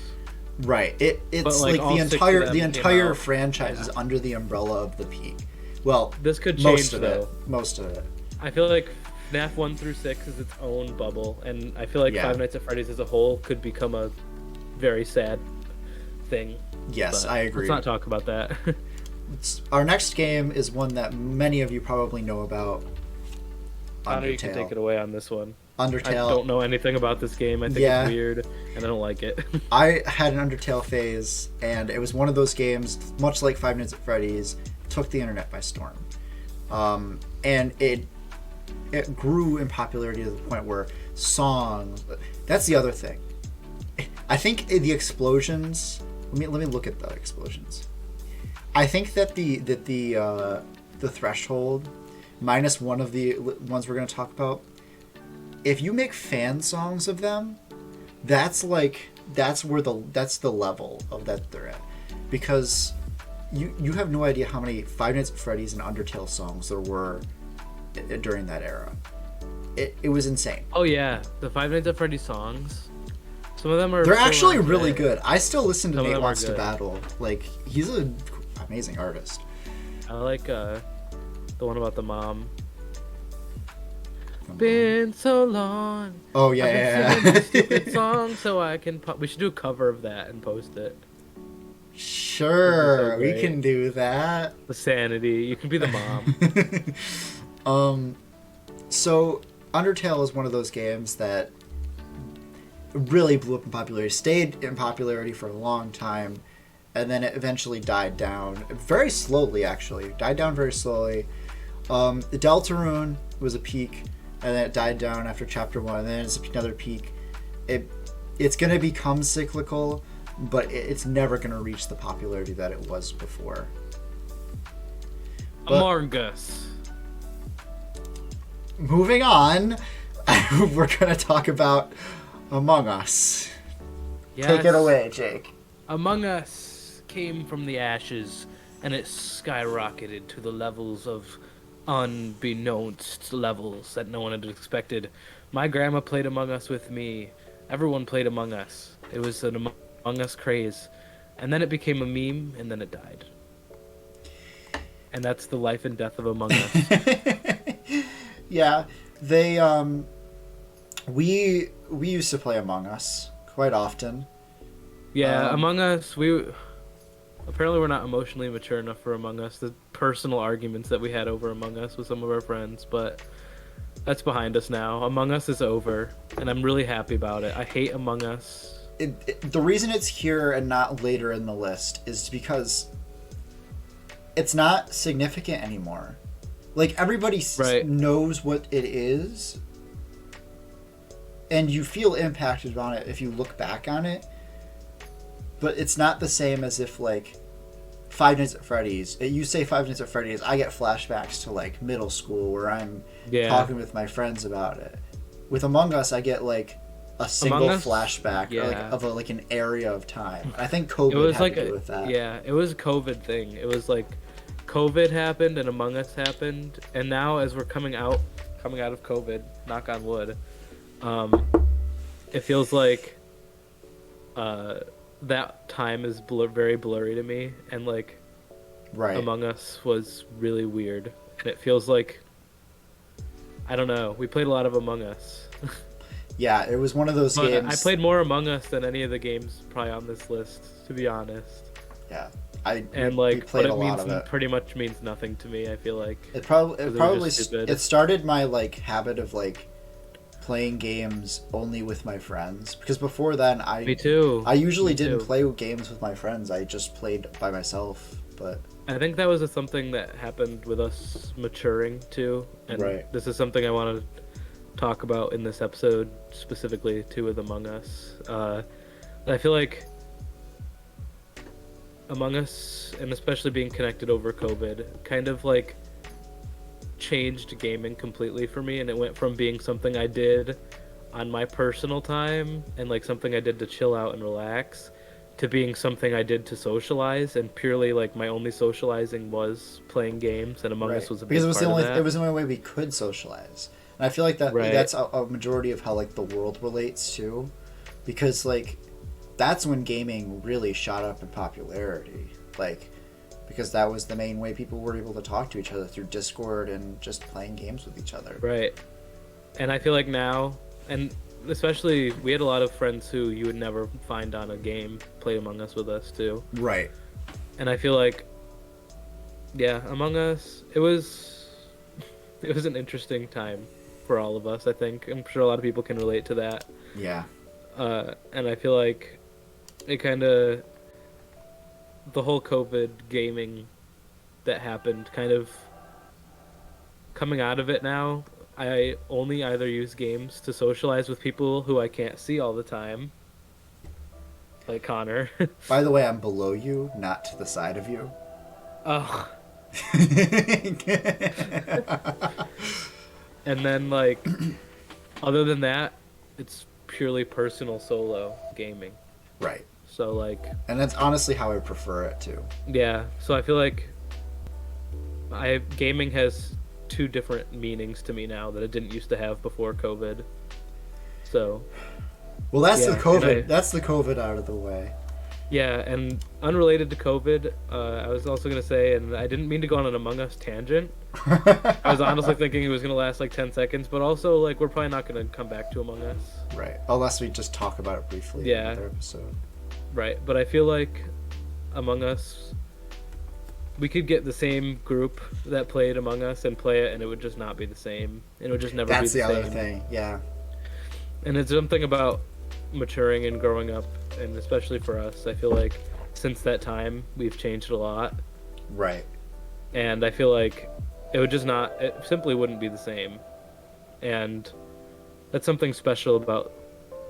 Speaker 1: Right. It's
Speaker 2: But,
Speaker 1: like
Speaker 2: all
Speaker 1: the
Speaker 2: 6 of
Speaker 1: entire
Speaker 2: them came
Speaker 1: entire
Speaker 2: out.
Speaker 1: franchise is under the umbrella of the Peak. Well,
Speaker 2: This could change
Speaker 1: most of
Speaker 2: though.
Speaker 1: it. Most of it.
Speaker 2: I feel like FNAF 1 through 6 is its own bubble, and I feel like
Speaker 1: Yeah.
Speaker 2: Five Nights at Freddy's as a whole could become a very sad thing.
Speaker 1: Yes,
Speaker 2: But
Speaker 1: I agree.
Speaker 2: let's not talk about that.
Speaker 1: Our next game is one that many of you probably know about.
Speaker 2: Connor, you can take it away on this one. I
Speaker 1: Undertale.
Speaker 2: don't know anything about this game. I think
Speaker 1: Yeah.
Speaker 2: it's weird, and I don't like it.
Speaker 1: I had an Undertale phase, and it was one of those games, much like Five Nights at Freddy's, took the internet by storm. And it grew in popularity to the point where songs. That's the other thing. I think the explosions. Let me look at the explosions. I think that the threshold, minus one of the ones we're going to talk about, if you make fan songs of them, that's the level of that they're at, because you have no idea how many Five Nights at Freddy's and Undertale songs there were during that era. It was insane.
Speaker 2: Oh yeah, the Five Nights at Freddy's songs. Some of them are.
Speaker 1: They're
Speaker 2: still
Speaker 1: actually
Speaker 2: around
Speaker 1: really
Speaker 2: today.
Speaker 1: good. I still listen to
Speaker 2: Some of
Speaker 1: Nate
Speaker 2: them are
Speaker 1: Wants to
Speaker 2: good.
Speaker 1: Battle. Like, he's an amazing artist.
Speaker 2: I like the one about the mom. Been so long.
Speaker 1: Oh
Speaker 2: I've been
Speaker 1: yeah,
Speaker 2: singing this stupid song, so I can. We should do a cover of that and post it.
Speaker 1: Sure,
Speaker 2: so
Speaker 1: we
Speaker 2: great.
Speaker 1: can do that.
Speaker 2: The sanity. You can be the mom.
Speaker 1: So Undertale is one of those games that really blew up in popularity, stayed in popularity for a long time, and then it eventually died down very slowly. Actually, died down very slowly. The Deltarune was a peak, and then it died down after Chapter 1, and then it's another peak. It's going to become cyclical, but it's never going to reach the popularity that it was before. But-
Speaker 2: Among Us.
Speaker 1: Moving on, we're going to talk about Among Us.
Speaker 2: Yes.
Speaker 1: Take it away, Jake.
Speaker 2: Among Us came from the ashes, and it skyrocketed to the levels of unbeknownst levels that no one had expected. My grandma played Among Us with me. Everyone played Among Us. It was an Among Us craze. And then it became a meme, and then it died. And that's the life and death of Among Us.
Speaker 1: Yeah, they we used to play Among Us quite often.
Speaker 2: Yeah, Among Us, apparently we're not emotionally mature enough for Among Us. The personal arguments that we had over Among Us with some of our friends, but that's behind us now. Among Us is over, and I'm really happy about it. I hate Among Us.
Speaker 1: The reason it's here and not later in the list is because it's not significant anymore. Like, everybody
Speaker 2: Right.
Speaker 1: knows what it is, and you feel impacted on it if you look back on it, but it's not the same as if, like, Five Nights at Freddy's. You say Five Nights at Freddy's, I get flashbacks to, like, middle school where I'm
Speaker 2: Yeah.
Speaker 1: talking with my friends about it. With Among Us, I get, like, a single
Speaker 2: Us?
Speaker 1: flashback or, like,
Speaker 2: Yeah.
Speaker 1: of like an area of time. I think COVID
Speaker 2: It was
Speaker 1: had
Speaker 2: like
Speaker 1: to do with that.
Speaker 2: yeah, it was a COVID thing. It was like COVID happened and Among Us happened, and now as we're coming out of COVID, knock on wood, it feels like that time is very blurry to me, and like
Speaker 1: Right.
Speaker 2: Among Us was really weird, and it feels like I don't know. We played a lot of Among Us.
Speaker 1: Yeah, it was one of those
Speaker 2: But
Speaker 1: games.
Speaker 2: I played more Among Us than any of the games probably on this list, to be honest.
Speaker 1: Yeah,
Speaker 2: And
Speaker 1: we
Speaker 2: like,
Speaker 1: played
Speaker 2: what
Speaker 1: a
Speaker 2: it
Speaker 1: lot
Speaker 2: means
Speaker 1: of it.
Speaker 2: pretty much means nothing to me. I feel like
Speaker 1: It
Speaker 2: they were
Speaker 1: probably
Speaker 2: just stupid.
Speaker 1: it started my like habit of like playing games only with my friends, because before then
Speaker 2: me too.
Speaker 1: I usually
Speaker 2: Me
Speaker 1: didn't
Speaker 2: too.
Speaker 1: play games with my friends. I just played by myself. But
Speaker 2: I think that was something that happened with us maturing too, and
Speaker 1: Right.
Speaker 2: this is something I want to talk about in this episode specifically too with Among Us. I feel like Among Us, and especially being connected over COVID, kind of like changed gaming completely for me, and it went from being something I did on my personal time and like something I did to chill out and relax to being something I did to socialize, and purely like my only socializing was playing games, and Among Us was a big
Speaker 1: because it was
Speaker 2: part
Speaker 1: the only
Speaker 2: of that.
Speaker 1: it was the only way we could socialize, and I feel like
Speaker 2: Right.
Speaker 1: that's a majority of how like the world relates too, because like that's when gaming really shot up in popularity, like because that was the main way people were able to talk to each other, through Discord and just playing games with each other.
Speaker 2: Right. And I feel like now, and especially we had a lot of friends who you would never find on a game play Among Us with us too.
Speaker 1: Right.
Speaker 2: And I feel like, yeah, Among Us, it was an interesting time for all of us. I think I'm sure a lot of people can relate to that.
Speaker 1: Yeah.
Speaker 2: And I feel like it kind of, the whole COVID gaming that happened, kind of coming out of it now, I only either use games to socialize with people who I can't see all the time, like Connor.
Speaker 1: By the way, I'm below you, not to the side of you.
Speaker 2: Oh. And then, like, other than that, it's purely personal solo gaming.
Speaker 1: Right.
Speaker 2: So, like...
Speaker 1: And that's honestly how I prefer it, too.
Speaker 2: Yeah, so I feel like gaming has two different meanings to me now that it didn't used to have before COVID. So...
Speaker 1: Well, that's
Speaker 2: yeah,
Speaker 1: the COVID. That's the COVID out of the way.
Speaker 2: Yeah, and unrelated to COVID, I was also going to say, and I didn't mean to go on an Among Us tangent. I was honestly thinking it was going to last like 10 seconds, but also, like, we're probably not going to come back to Among Us.
Speaker 1: Right. Unless we just talk about it briefly in another episode.
Speaker 2: Right, but I feel like Among Us, we could get the same group that played Among Us and play it, and it would just not be the same. It would just never be the same.
Speaker 1: That's the other thing, yeah.
Speaker 2: And it's something about maturing and growing up, and especially for us, I feel like since that time we've changed a lot.
Speaker 1: Right.
Speaker 2: And I feel like it simply wouldn't be the same. And that's something special about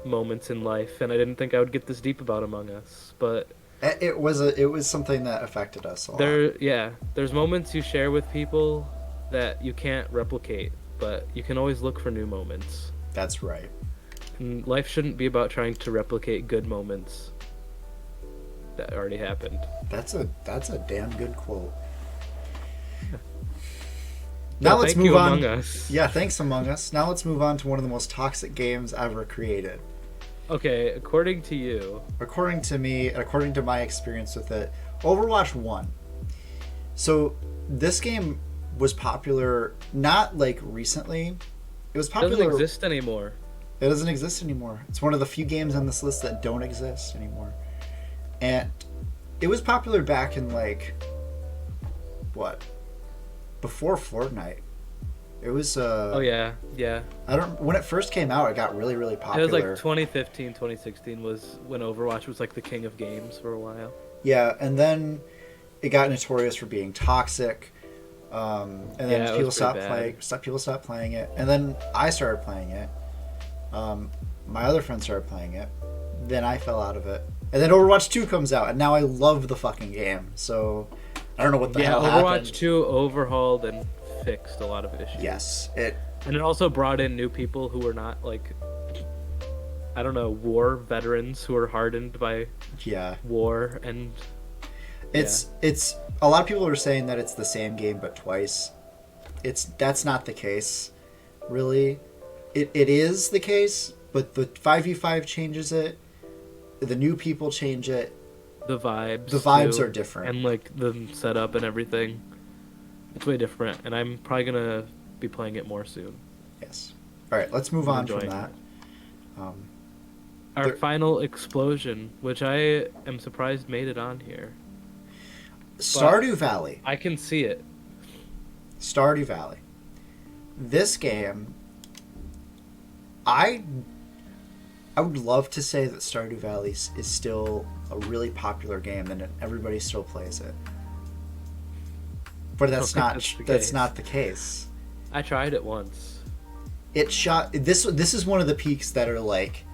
Speaker 2: moments in life, and I didn't think I would get this deep about Among Us, but
Speaker 1: it was something that affected us a lot.
Speaker 2: There's moments you share with people that you can't replicate, but you can always look for new moments.
Speaker 1: That's right.
Speaker 2: And life shouldn't be about trying to replicate good moments that already happened.
Speaker 1: That's a damn good quote.
Speaker 2: Now let's move on. Among Us.
Speaker 1: Yeah, thanks Among Us. Now let's move on to one of the most toxic games ever created.
Speaker 2: Okay, according to you.
Speaker 1: According to me, according to my experience with it, Overwatch 1. So this game was popular not like recently. It was popular.
Speaker 2: It doesn't exist anymore.
Speaker 1: It doesn't exist anymore. It's one of the few games on this list that don't exist anymore. And it was popular back in like before Fortnite. It was
Speaker 2: oh yeah.
Speaker 1: When it first came out, it got really, really popular.
Speaker 2: It was like 2015, 2016 was when Overwatch was like the king of games for a while.
Speaker 1: Yeah, and then it got notorious for being toxic. And then people stopped playing it. And then I started playing it. My other friends started playing it. Then I fell out of it. And then Overwatch 2 comes out, and now I love the fucking game. So I don't know what the hell happened.
Speaker 2: Overwatch 2 overhauled and fixed a lot of issues.
Speaker 1: Yes,
Speaker 2: and it also brought in new people who were not like, I don't know, war veterans who were hardened by war, and
Speaker 1: it's a lot of people are saying that it's the same game but twice. That's not the case, really. It is the case, but the 5v5 changes it. The new people change it.
Speaker 2: The vibes
Speaker 1: too, are different,
Speaker 2: and like the setup and everything. It's way different, and I'm probably gonna be playing it more soon.
Speaker 1: Yes. All right, let's move on from that.
Speaker 2: Our final explosion, which I am surprised made it on here.
Speaker 1: Stardew Valley.
Speaker 2: I can see it.
Speaker 1: Stardew Valley. This game, I would love to say that Stardew Valley is still a really popular game and everybody still plays it. But that's not the case.
Speaker 2: I tried it once.
Speaker 1: This is one of the peaks that are like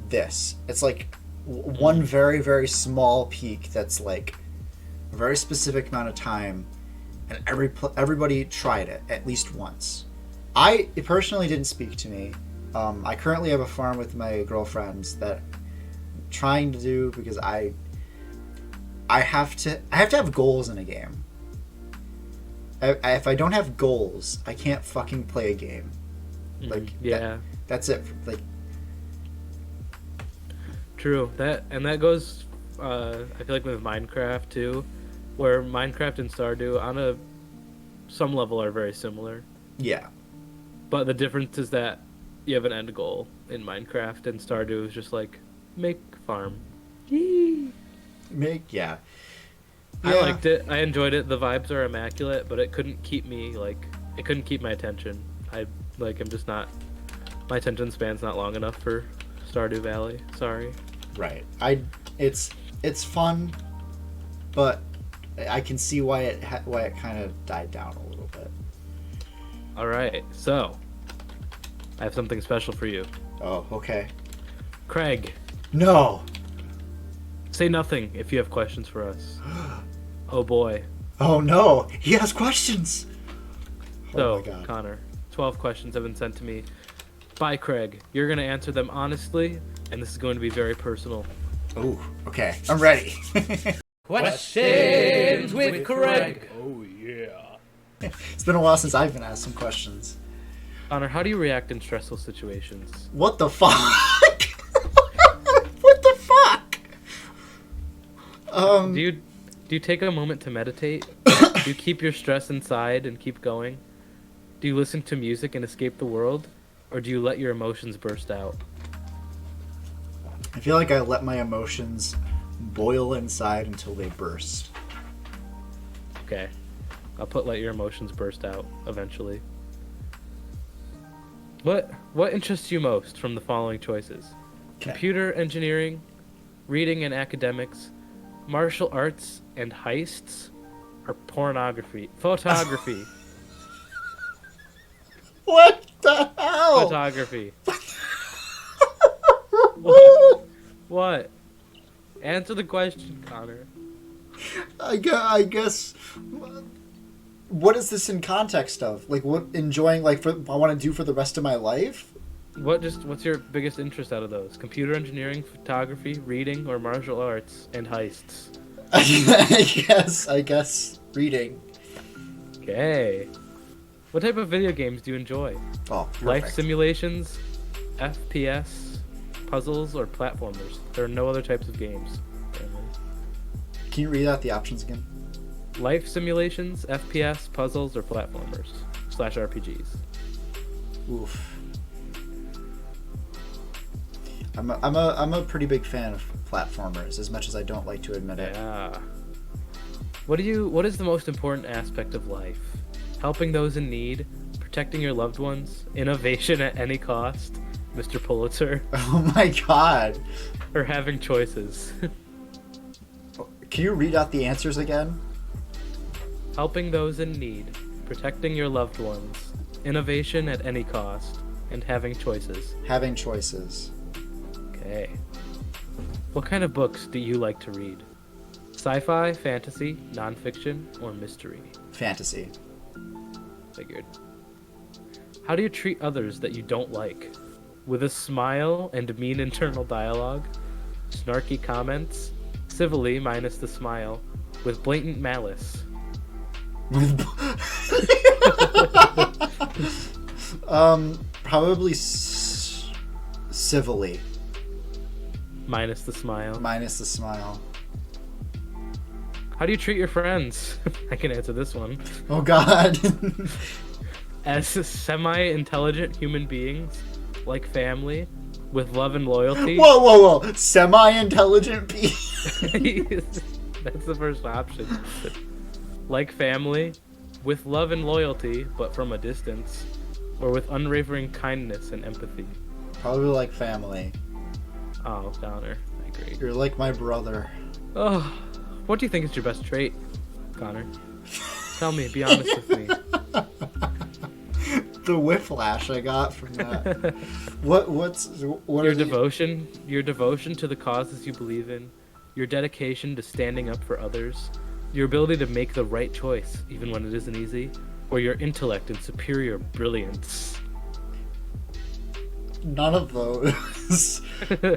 Speaker 1: this. It's like one very, very small peak that's like a very specific amount of time, and everybody tried it at least once. It personally didn't speak to me. I currently have a farm with my girlfriends that I'm trying to do because I have to have goals in a game. If I don't have goals, I can't fucking play a game. Like that's it. Like
Speaker 2: true that goes. I feel like with Minecraft too, where Minecraft and Stardew on some level are very similar.
Speaker 1: Yeah.
Speaker 2: But the difference is that you have an end goal in Minecraft, and Stardew is just like, make farm. Yee.
Speaker 1: Yeah.
Speaker 2: I liked it. I enjoyed it. The vibes are immaculate, but it couldn't keep me it couldn't keep my attention. I'm just not, my attention span's not long enough for Stardew Valley. Sorry.
Speaker 1: Right. It's fun, but I can see why it kind of died down a little bit.
Speaker 2: All right. So, I have something special for you.
Speaker 1: Oh, okay.
Speaker 2: Craig,
Speaker 1: No.
Speaker 2: say nothing if you have questions for us. Oh boy.
Speaker 1: Oh no. He has questions.
Speaker 2: So,
Speaker 1: Oh my God.
Speaker 2: Connor, 12 questions have been sent to me by Craig. You're going to answer them honestly, and this is going to be very personal.
Speaker 1: Oh, okay. I'm ready.
Speaker 2: Questions with Craig.
Speaker 3: Oh yeah.
Speaker 1: It's been a while since I've been asked some questions.
Speaker 2: Connor, how do you react in stressful situations?
Speaker 1: What the fuck? What the fuck?
Speaker 2: Do you take a moment to meditate? Do you keep your stress inside and keep going? Do you listen to music and escape the world? Or do you let your emotions burst out?
Speaker 1: I feel like I let my emotions boil inside until they burst.
Speaker 2: Okay. I'll put let your emotions burst out eventually. What interests you most from the following choices?
Speaker 1: Okay.
Speaker 2: Computer engineering, reading and academics, martial arts and heists, or photography.
Speaker 1: What the hell?
Speaker 2: Photography. What? Answer the question, Connor.
Speaker 1: I guess. What is this in context of? Like, what enjoying? Like, I want to do for the rest of my life?
Speaker 2: What's your biggest interest out of those? Computer engineering, photography, reading, or martial arts and heists?
Speaker 1: I guess reading.
Speaker 2: Okay. What type of video games do you enjoy?
Speaker 1: Oh, perfect.
Speaker 2: Life simulations, FPS, puzzles, or platformers? There are no other types of games. Apparently.
Speaker 1: Can you read out the options again?
Speaker 2: Life simulations, FPS, puzzles, or platformers / RPGs.
Speaker 1: Oof. I'm a pretty big fan of platformers, as much as I don't like to admit it.
Speaker 2: Yeah. What is the most important aspect of life? Helping those in need, protecting your loved ones, innovation at any cost, Mr. Pulitzer,
Speaker 1: Oh my God.
Speaker 2: or having choices?
Speaker 1: Can you read out the answers again?
Speaker 2: Helping those in need, protecting your loved ones, innovation at any cost, and having choices.
Speaker 1: Having choices.
Speaker 2: Okay. What kind of books do you like to read? Sci-fi, fantasy, nonfiction, or mystery?
Speaker 1: Fantasy.
Speaker 2: Figured. How do you treat others that you don't like? With a smile and mean internal dialogue? Snarky comments? Civilly minus the smile? With blatant malice?
Speaker 1: Probably civilly.
Speaker 2: Minus the smile.
Speaker 1: Minus the smile.
Speaker 2: How do you treat your friends? I can answer this one.
Speaker 1: Oh God.
Speaker 2: As semi-intelligent human beings, like family, with love and loyalty.
Speaker 1: Whoa. Semi-intelligent being.
Speaker 2: That's the first option. Like family, with love and loyalty, but from a distance, or with unwavering kindness and empathy.
Speaker 1: Probably like family.
Speaker 2: Oh, Connor, I agree.
Speaker 1: You're like my brother.
Speaker 2: Oh, what do you think is your best trait, Connor? Tell me, be honest with me.
Speaker 1: The whiplash I got from that. what
Speaker 2: Your devotion to the causes you believe in, your dedication to standing up for others, your ability to make the right choice even when it isn't easy, or your intellect and superior brilliance.
Speaker 1: None of those.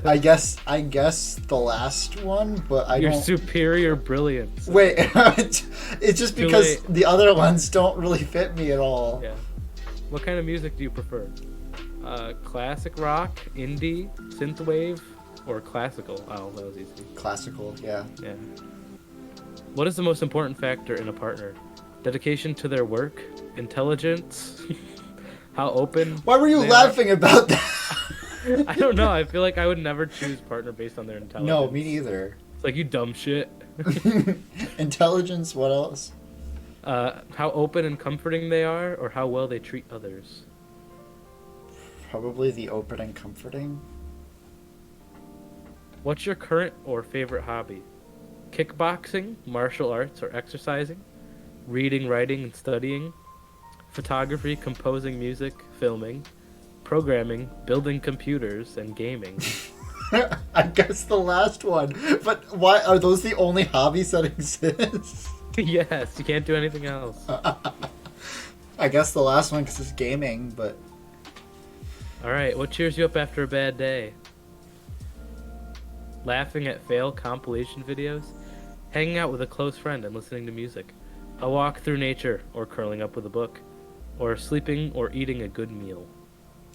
Speaker 1: I guess the last one, but I
Speaker 2: Your
Speaker 1: don't.
Speaker 2: superior brilliance.
Speaker 1: Wait, it's just
Speaker 2: Too
Speaker 1: because
Speaker 2: late.
Speaker 1: the other ones don't really fit me at all.
Speaker 2: Yeah. What kind of music do you prefer? Classic rock, indie, synthwave, or classical? Oh, that was easy.
Speaker 1: Classical, yeah.
Speaker 2: Yeah. What is the most important factor in a partner? Dedication to their work, intelligence, how open.
Speaker 1: Why were you
Speaker 2: they
Speaker 1: laughing about that?
Speaker 2: are. I don't know. I feel like I would never choose partner based on their intelligence.
Speaker 1: No, me neither.
Speaker 2: It's like, you dumb shit.
Speaker 1: Intelligence, what else?
Speaker 2: How open and comforting they are, or how well they treat others.
Speaker 1: Probably the open and comforting.
Speaker 2: What's your current or favorite hobby? Kickboxing, martial arts, or exercising? Reading, writing, and studying? Photography, composing music, filming? Programming, building computers, and gaming?
Speaker 1: I guess the last one. But why are those the only hobbies that exist?
Speaker 2: Yes, you can't do anything else.
Speaker 1: I guess the last one because it's gaming, but...
Speaker 2: Alright, what cheers you up after a bad day? Laughing at fail compilation videos? Hanging out with a close friend and listening to music? A walk through nature, or curling up with a book? Or sleeping or eating a good meal?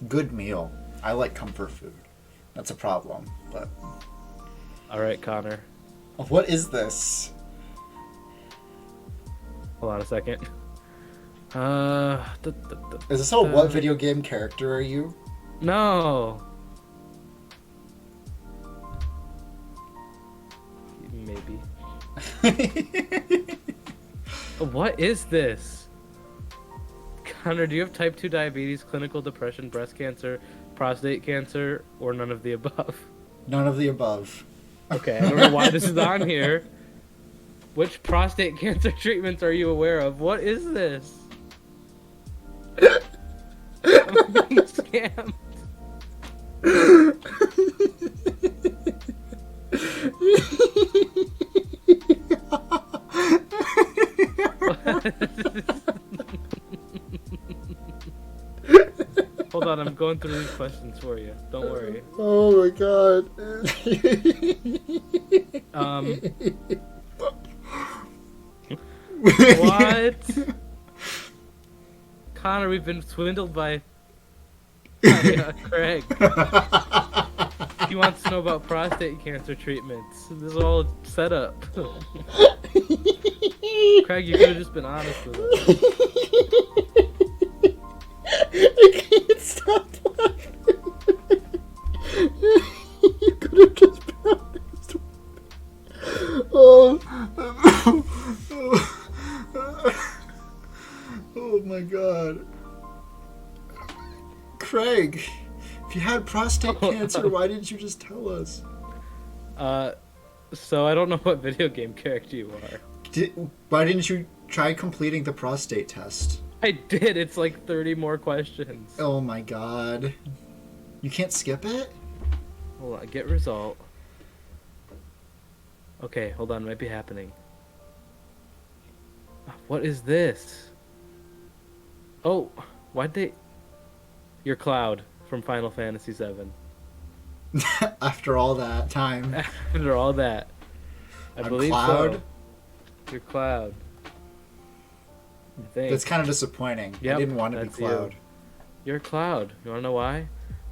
Speaker 1: Good meal. I like comfort food. That's a problem, but...
Speaker 2: Alright, Connor.
Speaker 1: What is this?
Speaker 2: Hold on a second.
Speaker 1: Is this all what video game character are you?
Speaker 2: No! Maybe. What is this? Connor, do you have type 2 diabetes, clinical depression, breast cancer, prostate cancer, or none of the above?
Speaker 1: None of the above.
Speaker 2: Okay, I don't know why this is on here. Which prostate cancer treatments are you aware of? What is this? I'm being scammed. Hold on, I'm going through these questions for you. Don't worry.
Speaker 1: Oh my god.
Speaker 2: What? Connor, we've been swindled by Craig. He wants to know about prostate cancer treatments. This is all set up. Craig, you could have just been honest with us.
Speaker 1: I can't stop laughing. You could have just been honest. Oh. Oh my god. Craig, if you had prostate cancer, why didn't you just tell us?
Speaker 2: So I don't know what video game character you are.
Speaker 1: Why didn't you try completing the prostate test?
Speaker 2: I did. It's like 30 more questions.
Speaker 1: Oh my god. You can't skip it?
Speaker 2: Hold on, get result. Okay, hold on, might be happening. What is this? Oh, why'd they... Your Cloud from Final Fantasy VII.
Speaker 1: After all that time.
Speaker 2: After all that. I believe
Speaker 1: Cloud?
Speaker 2: so. Your Cloud. I think.
Speaker 1: That's kind of disappointing.
Speaker 2: Yep,
Speaker 1: I didn't want to be
Speaker 2: that's
Speaker 1: Cloud.
Speaker 2: You're a Cloud. You want to know why?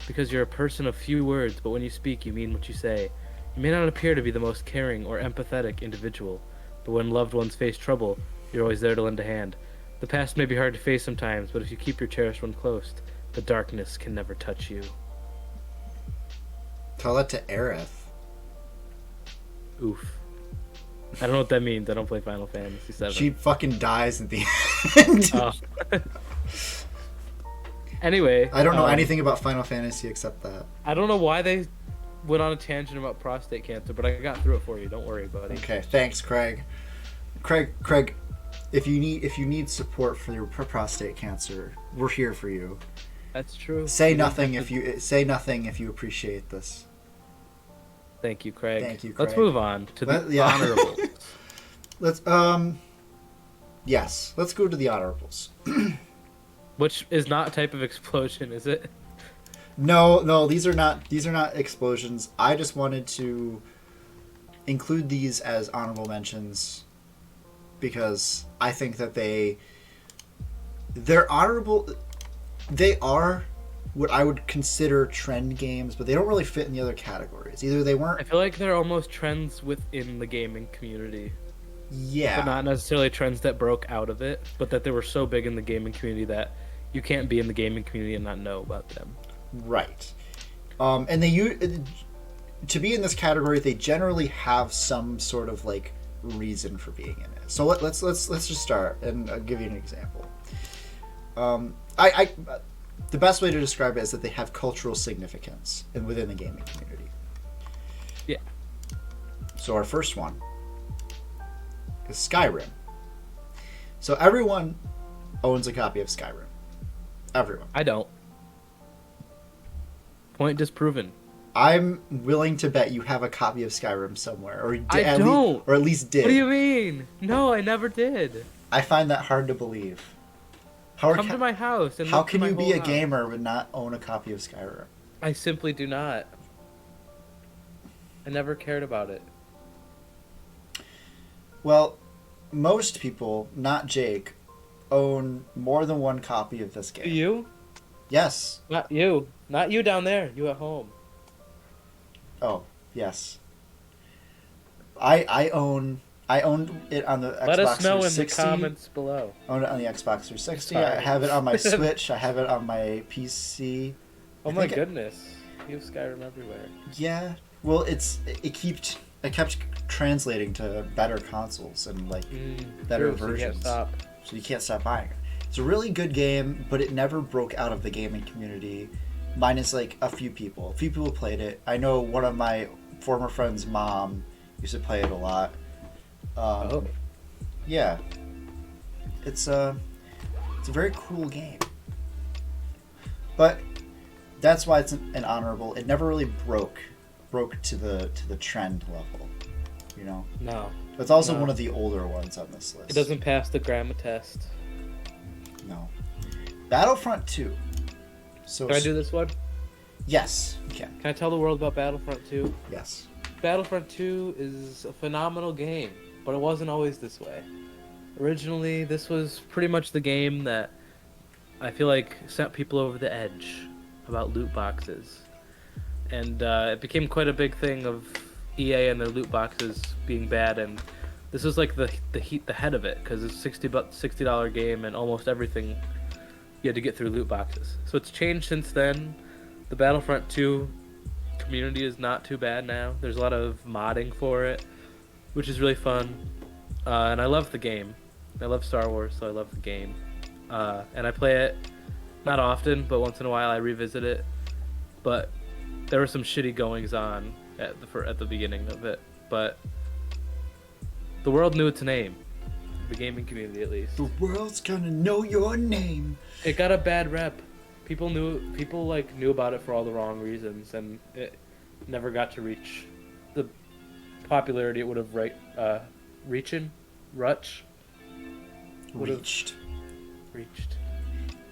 Speaker 2: Because you're a person of few words, but when you speak, you mean what you say. You may not appear to be the most caring or empathetic individual, but when loved ones face trouble, you're always there to lend a hand. The past may be hard to face sometimes, but if you keep your cherished one close, the darkness can never touch you.
Speaker 1: Tell that to Aerith.
Speaker 2: Oof. I don't know what that means. I don't play Final Fantasy VII.
Speaker 1: She fucking dies at the end.
Speaker 2: Oh. Anyway.
Speaker 1: I don't know anything about Final Fantasy except that.
Speaker 2: I don't know why they went on a tangent about prostate cancer, but I got through it for you. Don't worry, buddy.
Speaker 1: Okay, thanks, Craig. Craig, if you need support for your prostate cancer, we're here for you.
Speaker 2: That's true.
Speaker 1: Say nothing if you appreciate this.
Speaker 2: Thank you, Craig.
Speaker 1: Thank you, Craig.
Speaker 2: Let's move on to the honorables.
Speaker 1: Yes, let's go to the honorables.
Speaker 2: Which is not a type of explosion, is it?
Speaker 1: No, these are not explosions. I just wanted to include these as honorable mentions because I think that they're honorable. They are what I would consider trend games, but they don't really fit in the other categories. Either they weren't.
Speaker 2: I feel like they're almost trends within the gaming community.
Speaker 1: Yeah.
Speaker 2: But not necessarily trends that broke out of it, but that they were so big in the gaming community that you can't be in the gaming community and not know about them.
Speaker 1: Right. And to be in this category, they generally have some sort of like reason for being in it. So let's just start, and I'll give you an example. I the best way to describe it is that they have cultural significance within the gaming community.
Speaker 2: Yeah.
Speaker 1: So our first one is Skyrim. So everyone owns a copy of Skyrim. Everyone.
Speaker 2: I don't. Point disproven.
Speaker 1: I'm willing to bet you have a copy of Skyrim somewhere, or
Speaker 2: I don't.
Speaker 1: or at least did.
Speaker 2: What do you mean? No, I never did.
Speaker 1: I find that hard to believe.
Speaker 2: Come to my house. And
Speaker 1: how
Speaker 2: look
Speaker 1: can
Speaker 2: through
Speaker 1: you
Speaker 2: my
Speaker 1: be a
Speaker 2: whole house.
Speaker 1: gamer but not own a copy of Skyrim?
Speaker 2: I simply do not. I never cared about it.
Speaker 1: Well, most people, not Jake, own more than one copy of this game.
Speaker 2: You?
Speaker 1: Yes.
Speaker 2: Not you. Not you down there. You at home.
Speaker 1: Oh, yes. I own it on the Xbox 360.
Speaker 2: Let us know in the comments below.
Speaker 1: I own it on the Xbox 360.
Speaker 2: Sorry.
Speaker 1: I have it on my Switch. I have it on my PC.
Speaker 2: Oh my goodness. You have Skyrim everywhere.
Speaker 1: Yeah. Well, it kept translating to better consoles and like better versions.
Speaker 2: So
Speaker 1: you can't stop buying it. It's a really good game, but it never broke out of the gaming community. Minus like a few people. A few people played it. I know one of my former friend's mom used to play it a lot. Yeah. It's a very cool game. But that's why it's an honorable. It never really broke to the trend level, you know.
Speaker 2: No.
Speaker 1: It's also one of the older ones on this list.
Speaker 2: It doesn't pass the grandma test.
Speaker 1: No. Battlefront 2. So
Speaker 2: Can I do this one?
Speaker 1: Yes, you can.
Speaker 2: Can I tell the world about Battlefront 2?
Speaker 1: Yes.
Speaker 2: Battlefront 2 is a phenomenal game, but it wasn't always this way. Originally, this was pretty much the game that I feel like sent people over the edge about loot boxes. And it became quite a big thing of EA and their loot boxes being bad, and this was like the head of it, because it's a $60 game and almost everything you had to get through loot boxes. So it's changed since then. The Battlefront 2 community is not too bad now. There's a lot of modding for it, which is really fun. And I love the game. I love Star Wars, so I love the game. And I play it not often, but once in a while I revisit it. But there were some shitty goings on at the beginning of it. But the world knew its name. The gaming community, at least.
Speaker 1: The world's gonna know your name.
Speaker 2: It got a bad rep. People knew about it for all the wrong reasons, and it never got to reach the popularity it would have reached.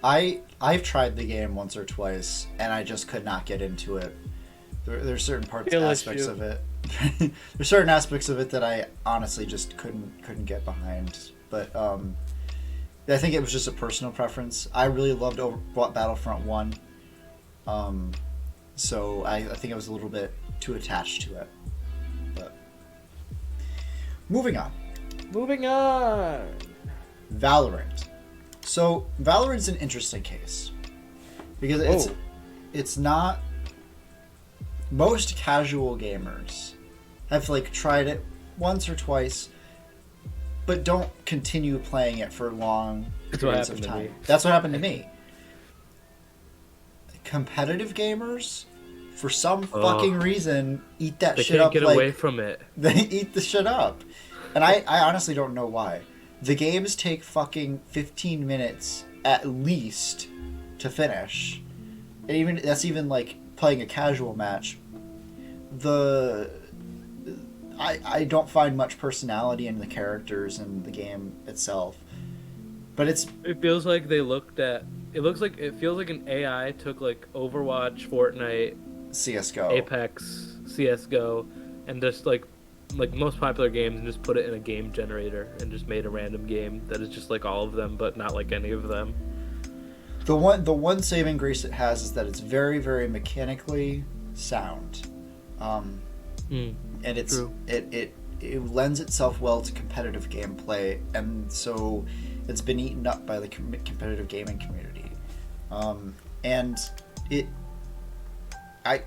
Speaker 1: I've tried the game once or twice, and I just could not get into it. There's certain aspects of it. There's certain aspects of it that I honestly just couldn't get behind. But I think it was just a personal preference. I really loved Battlefront 1. So I think I was a little bit too attached to it. But moving on. Valorant. So Valorant's an interesting case because it's not. Most casual gamers have like tried it once or twice, but don't continue playing it for long periods of time. That's what happened to me. Competitive gamers, for some fucking reason, eat that shit up.
Speaker 2: They can't get away from it.
Speaker 1: They eat the shit up. And I honestly don't know why. The games take fucking 15 minutes at least to finish. And that's even like playing a casual match. I don't find much personality in the characters and the game itself. But it
Speaker 2: feels like it feels like an AI took like Overwatch, Fortnite,
Speaker 1: CS:GO,
Speaker 2: Apex, CS:GO, and just like most popular games, and just put it in a game generator and just made a random game that is just like all of them, but not like any of them.
Speaker 1: The one saving grace it has is that it's very, very mechanically sound, and it lends itself well to competitive gameplay, and so it's been eaten up by the competitive gaming community. And it, I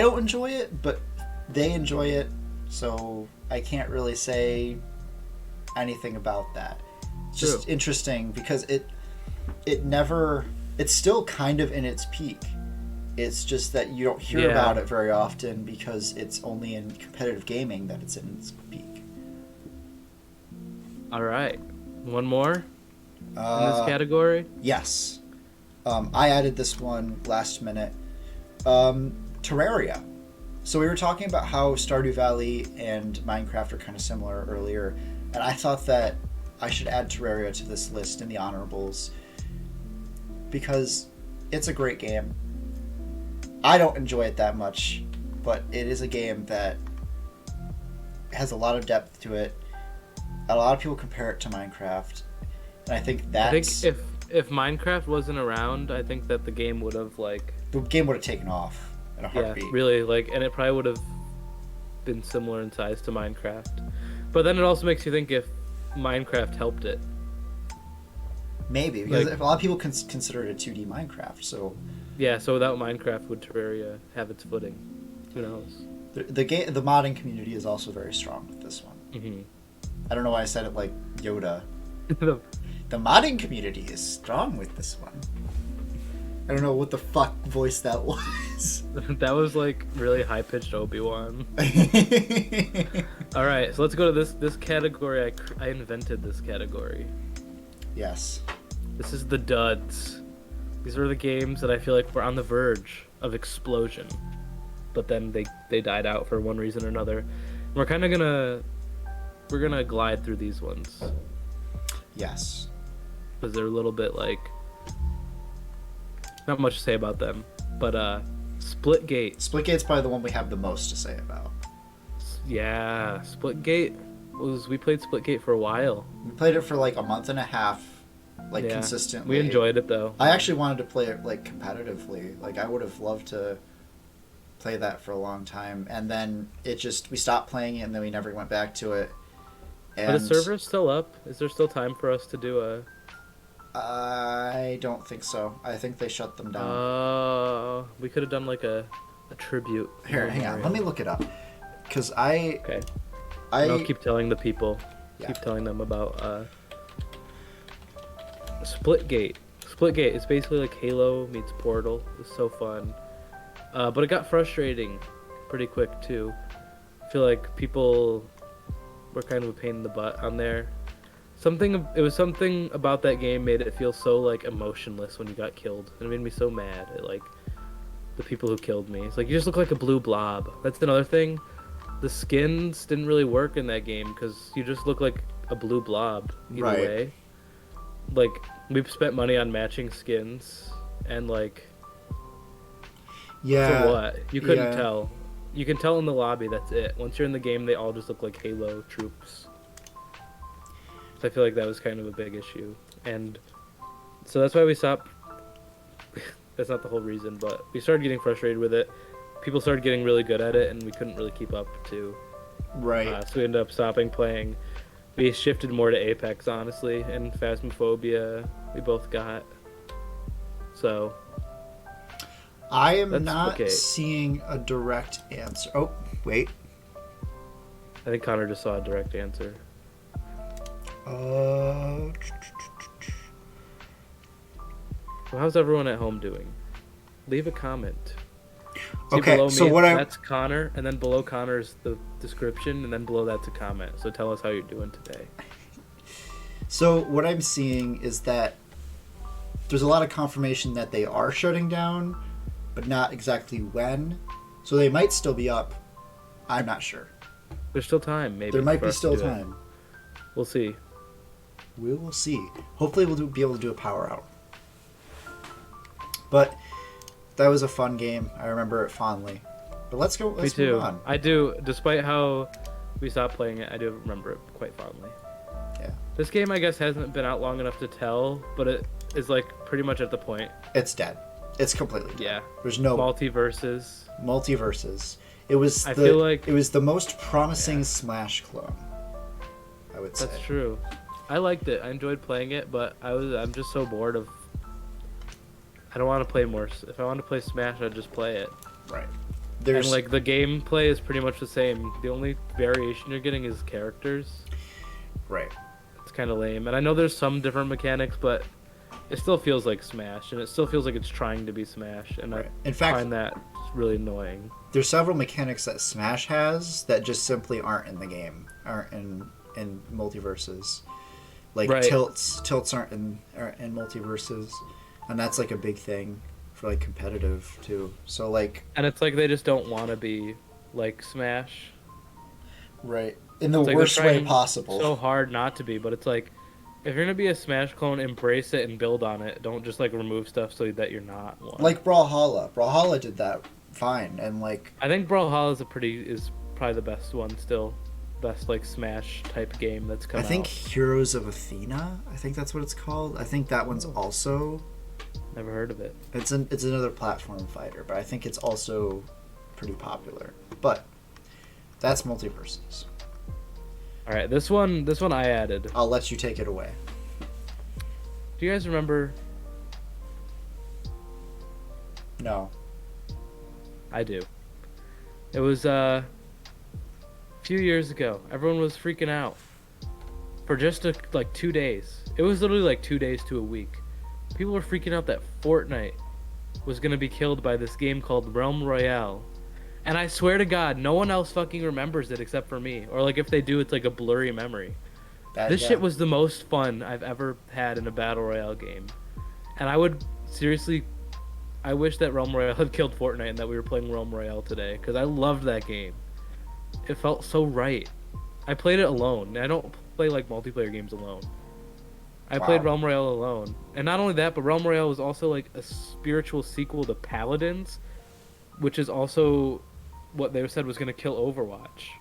Speaker 1: don't enjoy it, but they enjoy it, so I can't really say anything about that. It's just interesting because it's still kind of in its peak. It's just that you don't hear about it very often because it's only in competitive gaming that it's in its peak.
Speaker 2: All right. One more in this category?
Speaker 1: Yes. I added this one last minute. Terraria. So we were talking about how Stardew Valley and Minecraft are kind of similar earlier, and I thought that I should add Terraria to this list in the honorables because it's a great game. I don't enjoy it that much, but it is a game that has a lot of depth to it. A lot of people compare it to Minecraft, and I think that's...
Speaker 2: I think if Minecraft wasn't around, I think that the game would have
Speaker 1: the game would have taken off in a heartbeat.
Speaker 2: Yeah, really, and it probably would have been similar in size to Minecraft. But then it also makes you think if Minecraft helped it.
Speaker 1: Maybe, because a lot of people consider it a 2D Minecraft, so...
Speaker 2: Yeah, so without Minecraft, would Terraria have its footing? Who knows?
Speaker 1: The modding community is also very strong with this one.
Speaker 2: Mm-hmm.
Speaker 1: I don't know why I said it like Yoda.
Speaker 2: The
Speaker 1: modding community is strong with this one. I don't know what the fuck voice that was.
Speaker 2: That was like really high-pitched Obi-Wan. All right, so let's go to this category. I invented this category.
Speaker 1: Yes.
Speaker 2: This is the duds. These are the games that I feel like were on the verge of explosion, but then they died out for one reason or another. And we're kind of gonna glide through these ones.
Speaker 1: Yes.
Speaker 2: Because they're a little bit like not much to say about them, but Splitgate.
Speaker 1: Splitgate's probably the one we have the most to say about.
Speaker 2: Yeah, Splitgate we played Splitgate for a while.
Speaker 1: We played it for like a month and a half. Consistently.
Speaker 2: We enjoyed it though.
Speaker 1: I actually wanted to play it competitively. I would have loved to play that for a long time, and then we stopped playing it, and then we never went back to it. And
Speaker 2: are the servers still up? Is there still time for us to do a...
Speaker 1: I don't think so. I think they shut them down.
Speaker 2: We could have done a tribute.
Speaker 1: Here, hang on. Let me look it up. Because Okay.
Speaker 2: I'll keep telling the people.
Speaker 1: Yeah.
Speaker 2: Keep telling them about Splitgate. Splitgate is basically like Halo meets Portal. It's so fun. But it got frustrating pretty quick too. I feel like people were kind of a pain in the butt on there. It was something about that game made it feel so emotionless when you got killed. And it made me so mad at the people who killed me. It's you just look like a blue blob. That's another thing. The skins didn't really work in that game because you just look like a blue blob either way. We've spent money on matching skins, and
Speaker 1: yeah,
Speaker 2: for what? You couldn't tell. You can tell in the lobby, that's it. Once you're in the game, they all just look like Halo troops. So I feel like that was kind of a big issue. And so that's why we stopped. That's not the whole reason, but we started getting frustrated with it. People started getting really good at it, and we couldn't really keep up too.
Speaker 1: Right.
Speaker 2: So we ended up stopping playing. We shifted more to Apex, honestly, and Phasmophobia we both got. So
Speaker 1: I am not seeing a direct answer. Oh, wait.
Speaker 2: I think Connor just saw a direct answer.
Speaker 1: Uh,
Speaker 2: So how's everyone at home doing? Leave a comment. See
Speaker 1: okay,
Speaker 2: below
Speaker 1: so
Speaker 2: me,
Speaker 1: what
Speaker 2: that's Connor, and then below Connor's the description, and then below that's a comment. So tell us how you're doing today.
Speaker 1: So what I'm seeing is that there's a lot of confirmation that they are shutting down, but not exactly when. So they might still be up. I'm not sure.
Speaker 2: There's still time, maybe.
Speaker 1: There might be still time.
Speaker 2: We'll see.
Speaker 1: We will see. Hopefully we'll be able to do a power out. But that was a fun game. I remember it fondly. But let's go. Let's move on.
Speaker 2: I do. Despite how we stopped playing it, I do remember it quite fondly.
Speaker 1: Yeah.
Speaker 2: This game, I guess, hasn't been out long enough to tell, but it is pretty much at the point.
Speaker 1: It's dead. It's completely dead.
Speaker 2: Yeah.
Speaker 1: There's no
Speaker 2: multiverses.
Speaker 1: It was it was the most promising Smash clone, I would say.
Speaker 2: That's true. I liked it. I enjoyed playing it, but I'm just so bored of I don't want to play more. If I want to play Smash, I'd just play it.
Speaker 1: Right.
Speaker 2: And like the gameplay is pretty much the same. The only variation you're getting is characters.
Speaker 1: Right.
Speaker 2: It's kind of lame. And I know there's some different mechanics, but it still feels like Smash, and it still feels like it's trying to be Smash. And
Speaker 1: Right.
Speaker 2: I find that really annoying.
Speaker 1: There's several mechanics that Smash has that just simply aren't in the game, aren't in multiverses. Like tilts aren't in multiverses, and that's like a big thing for like competitive too. So like,
Speaker 2: and it's like they just don't want to be like Smash,
Speaker 1: right? In the worst way possible.
Speaker 2: So hard not to be, but it's like if you're gonna be a Smash clone, embrace it and build on it. Don't just like remove stuff so that you're not one.
Speaker 1: Like Brawlhalla. Brawlhalla did that fine, and like
Speaker 2: I think Brawlhalla is probably the best one still. Best like Smash type game that's come out.
Speaker 1: I think Heroes of Athena. I think that's what it's called. I think that one's also.
Speaker 2: Never heard of it.
Speaker 1: It's another platform fighter, but I think it's also pretty popular. But that's multiverses.
Speaker 2: All right, this one I added.
Speaker 1: I'll let you take it away.
Speaker 2: Do you guys remember?
Speaker 1: No.
Speaker 2: I do. It was few years ago. Everyone was freaking out for just like 2 days. It was literally like 2 days to a week. People were freaking out that Fortnite was gonna be killed by this game called Realm Royale, and I swear to God, no one else fucking remembers it except for me. Or like if they do, it's like a blurry memory. This shit was the most fun I've ever had in a battle royale game, and I would seriously. I wish that Realm Royale had killed Fortnite and that we were playing Realm Royale today, because I loved that game. It felt so right. I played it alone. I don't play like multiplayer games alone. I played Realm Royale alone. And not only that, but Realm Royale was also like a spiritual sequel to Paladins, which is also what they said was going to kill Overwatch.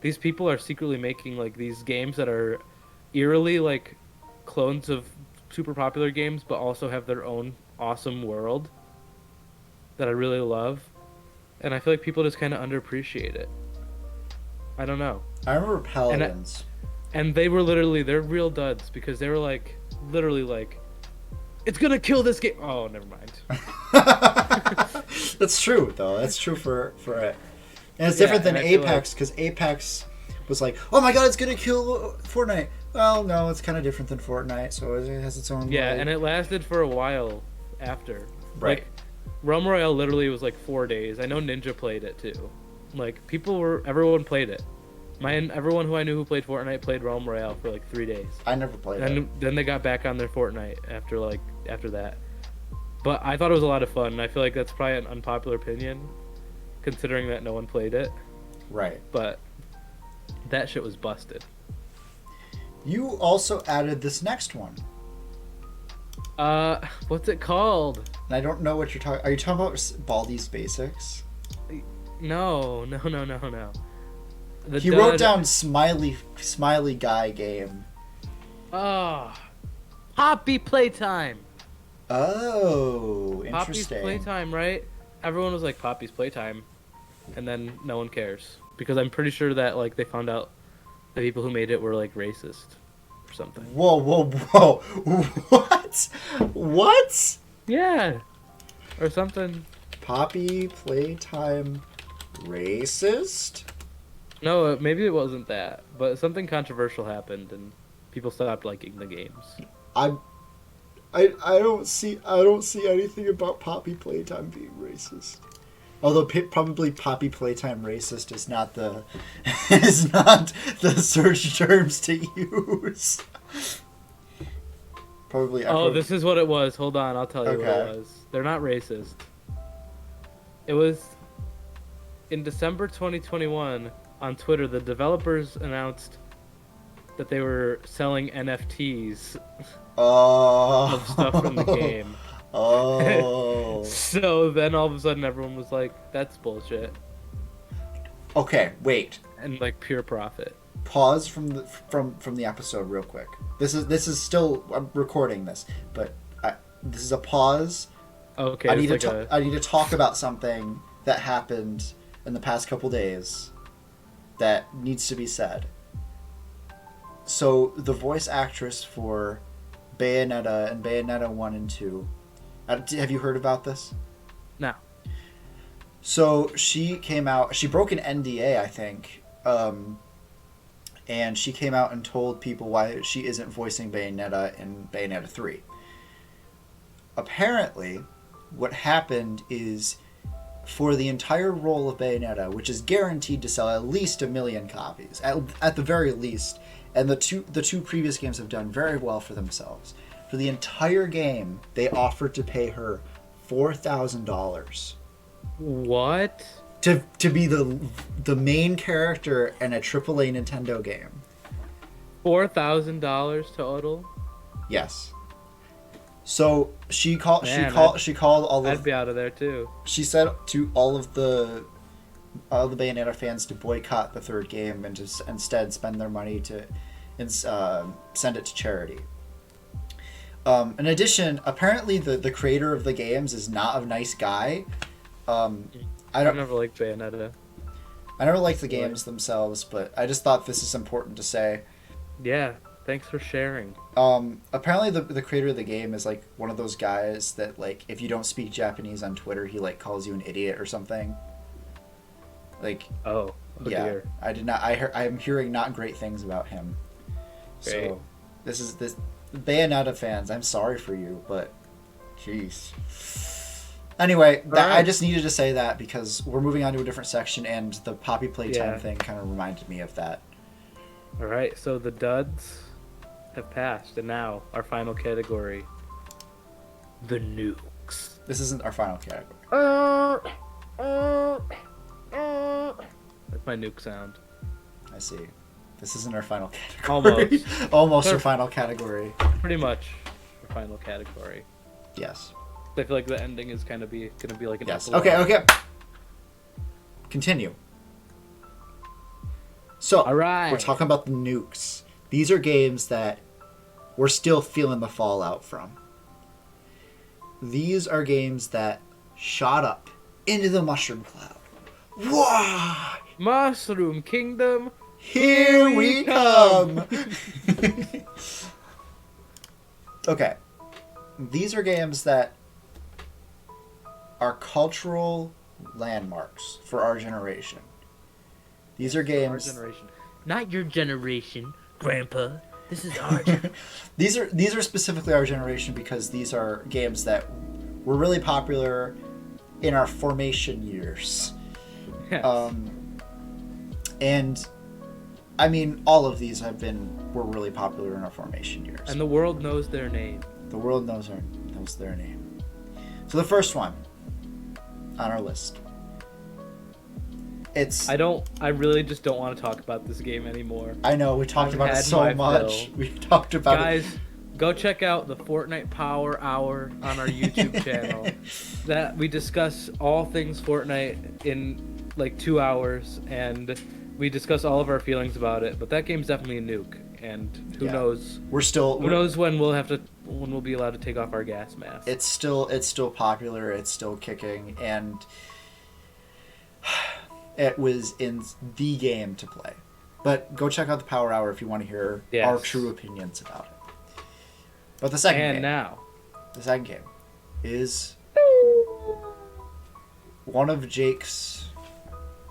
Speaker 2: These people are secretly making like these games that are eerily like clones of super popular games, but also have their own awesome world that I really love. And I feel like people just kind of underappreciate it. I don't know.
Speaker 1: I remember Paladins.
Speaker 2: And they were they're real duds, because they were like, literally like, it's gonna kill this game. Oh, never mind.
Speaker 1: That's true, though. That's true for it. And it's different than Apex, because Apex was like, oh my god, it's gonna kill Fortnite. Well, no, it's kind of different than Fortnite, so it has its own.
Speaker 2: Yeah, and it lasted for a while after.
Speaker 1: Right.
Speaker 2: Like, Realm Royale literally was like 4 days. I know Ninja played it too. Like, everyone played it. Everyone who I knew who played Fortnite played Realm Royale for like 3 days.
Speaker 1: I never played it.
Speaker 2: And then they got back on their Fortnite after that. But I thought it was a lot of fun, and I feel like that's probably an unpopular opinion, considering that no one played it.
Speaker 1: Right.
Speaker 2: But that shit was busted.
Speaker 1: You also added this next one.
Speaker 2: What's it called?
Speaker 1: And I don't know what you're talking. Are you talking about Baldi's Basics?
Speaker 2: No.
Speaker 1: He wrote down smiley guy game.
Speaker 2: Oh, Poppy Playtime.
Speaker 1: Oh, interesting.
Speaker 2: Poppy's Playtime, right? Everyone was like Poppy's Playtime, and then no one cares, because I'm pretty sure that like they found out the people who made it were like racist or something.
Speaker 1: Whoa! What?
Speaker 2: Yeah, or something.
Speaker 1: Poppy Playtime racist?
Speaker 2: No, maybe it wasn't that, but something controversial happened and people stopped liking the games.
Speaker 1: I don't see anything about Poppy Playtime being racist. Although probably Poppy Playtime racist is not the search terms to use. Probably.
Speaker 2: This is what it was. Hold on, I'll tell you what it was. They're not racist. It was in December 2021 on Twitter. The developers announced that they were selling NFTs of stuff from the game.
Speaker 1: Oh.
Speaker 2: So then all of a sudden everyone was like, "That's bullshit."
Speaker 1: Okay, wait.
Speaker 2: And like pure profit.
Speaker 1: Pause from the episode real quick. This is still, I'm recording this, but this is a pause.
Speaker 2: Okay.
Speaker 1: I need to talk about something that happened in the past couple days that needs to be said. So the voice actress for Bayonetta and Bayonetta 1 and 2 Have you heard about this?
Speaker 2: No.
Speaker 1: So she came out. She broke an NDA, I think, and she came out and told people why she isn't voicing Bayonetta in Bayonetta 3. Apparently, what happened is, for the entire role of Bayonetta, which is guaranteed to sell at least 1 million copies, at the very least, and the two previous games have done very well for themselves. For the entire game, they offered to pay her $4,000
Speaker 2: What?
Speaker 1: to be the main character in a AAA Nintendo game.
Speaker 2: $4,000 total?
Speaker 1: Yes. So she called all
Speaker 2: I'd
Speaker 1: of.
Speaker 2: be out of there too.
Speaker 1: She said to all the Bayonetta fans to boycott the third game and just instead spend their money to send it to charity. In addition, apparently the creator of the games is not a nice guy. I
Speaker 2: never liked Bayonetta.
Speaker 1: I never liked the games themselves, but I just thought this is important to say.
Speaker 2: Yeah, thanks for sharing.
Speaker 1: Apparently the creator of the game is like one of those guys that, like, if you don't speak Japanese on Twitter, he like calls you an idiot or something. Like,
Speaker 2: oh
Speaker 1: yeah,
Speaker 2: dear.
Speaker 1: I'm hearing not great things about him.
Speaker 2: Great.
Speaker 1: So this Bayonetta fans, I'm sorry for you, but jeez. Anyway, I just needed to say that because we're moving on to a different section, and the Poppy Playtime thing kind of reminded me of that.
Speaker 2: All right, so the duds have passed, and now our final category, the nukes.
Speaker 1: This isn't our final category.
Speaker 2: That's my nuke sound.
Speaker 1: I see. This isn't our final category. Almost our final category.
Speaker 2: Pretty much our final category.
Speaker 1: Yes.
Speaker 2: I feel like the ending is gonna be like an
Speaker 1: epilogue.
Speaker 2: epilogue.
Speaker 1: Okay. Continue. So,
Speaker 2: all right.
Speaker 1: We're talking about the nukes. These are games that we're still feeling the fallout from. These are games that shot up into the mushroom cloud. Whoa!
Speaker 2: Mushroom Kingdom,
Speaker 1: here we come! Okay. These are games that are cultural landmarks for our generation. These are games.
Speaker 2: Our generation. Not your generation, Grandpa. This is our generation.
Speaker 1: These are specifically our generation because these are games that were really popular in our formation years.
Speaker 2: Yes.
Speaker 1: And I mean, all of these were really popular in our formation years.
Speaker 2: And the world knows their name.
Speaker 1: The world knows their name. So the first one on our list.
Speaker 2: I really just don't want to talk about this game anymore.
Speaker 1: I know, we talked about it so much. We talked about
Speaker 2: it. Guys, go check out the Fortnite Power Hour on our YouTube channel. That we discuss all things Fortnite in like 2 hours, and we discuss all of our feelings about it. But that game's definitely a nuke, and who knows? Who knows when we'll be allowed to take off our gas mask?
Speaker 1: It's still popular. It's still kicking, and it was in the game to play. But go check out the Power Hour if you want to hear our true opinions about it. But the second game is one of Jake's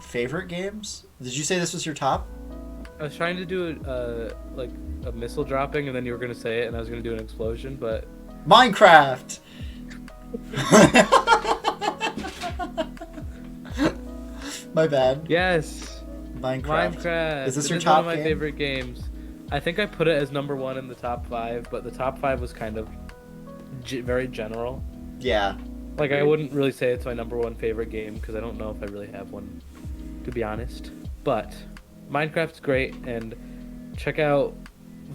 Speaker 1: favorite games. Did you say this was your top?
Speaker 2: I was trying to do like a missile dropping, and then you were going to say it, and I was going to do an explosion, but...
Speaker 1: Minecraft! My bad.
Speaker 2: Yes.
Speaker 1: Minecraft. Is this your
Speaker 2: top
Speaker 1: top
Speaker 2: one of my
Speaker 1: game?
Speaker 2: favorite games. I think I put it as number 1 in the top 5, but the top 5 was kind of very general.
Speaker 1: Yeah.
Speaker 2: Like, I wouldn't really say it's my number 1 favorite game, because I don't know if I really have one, to be honest. But Minecraft's great, and check out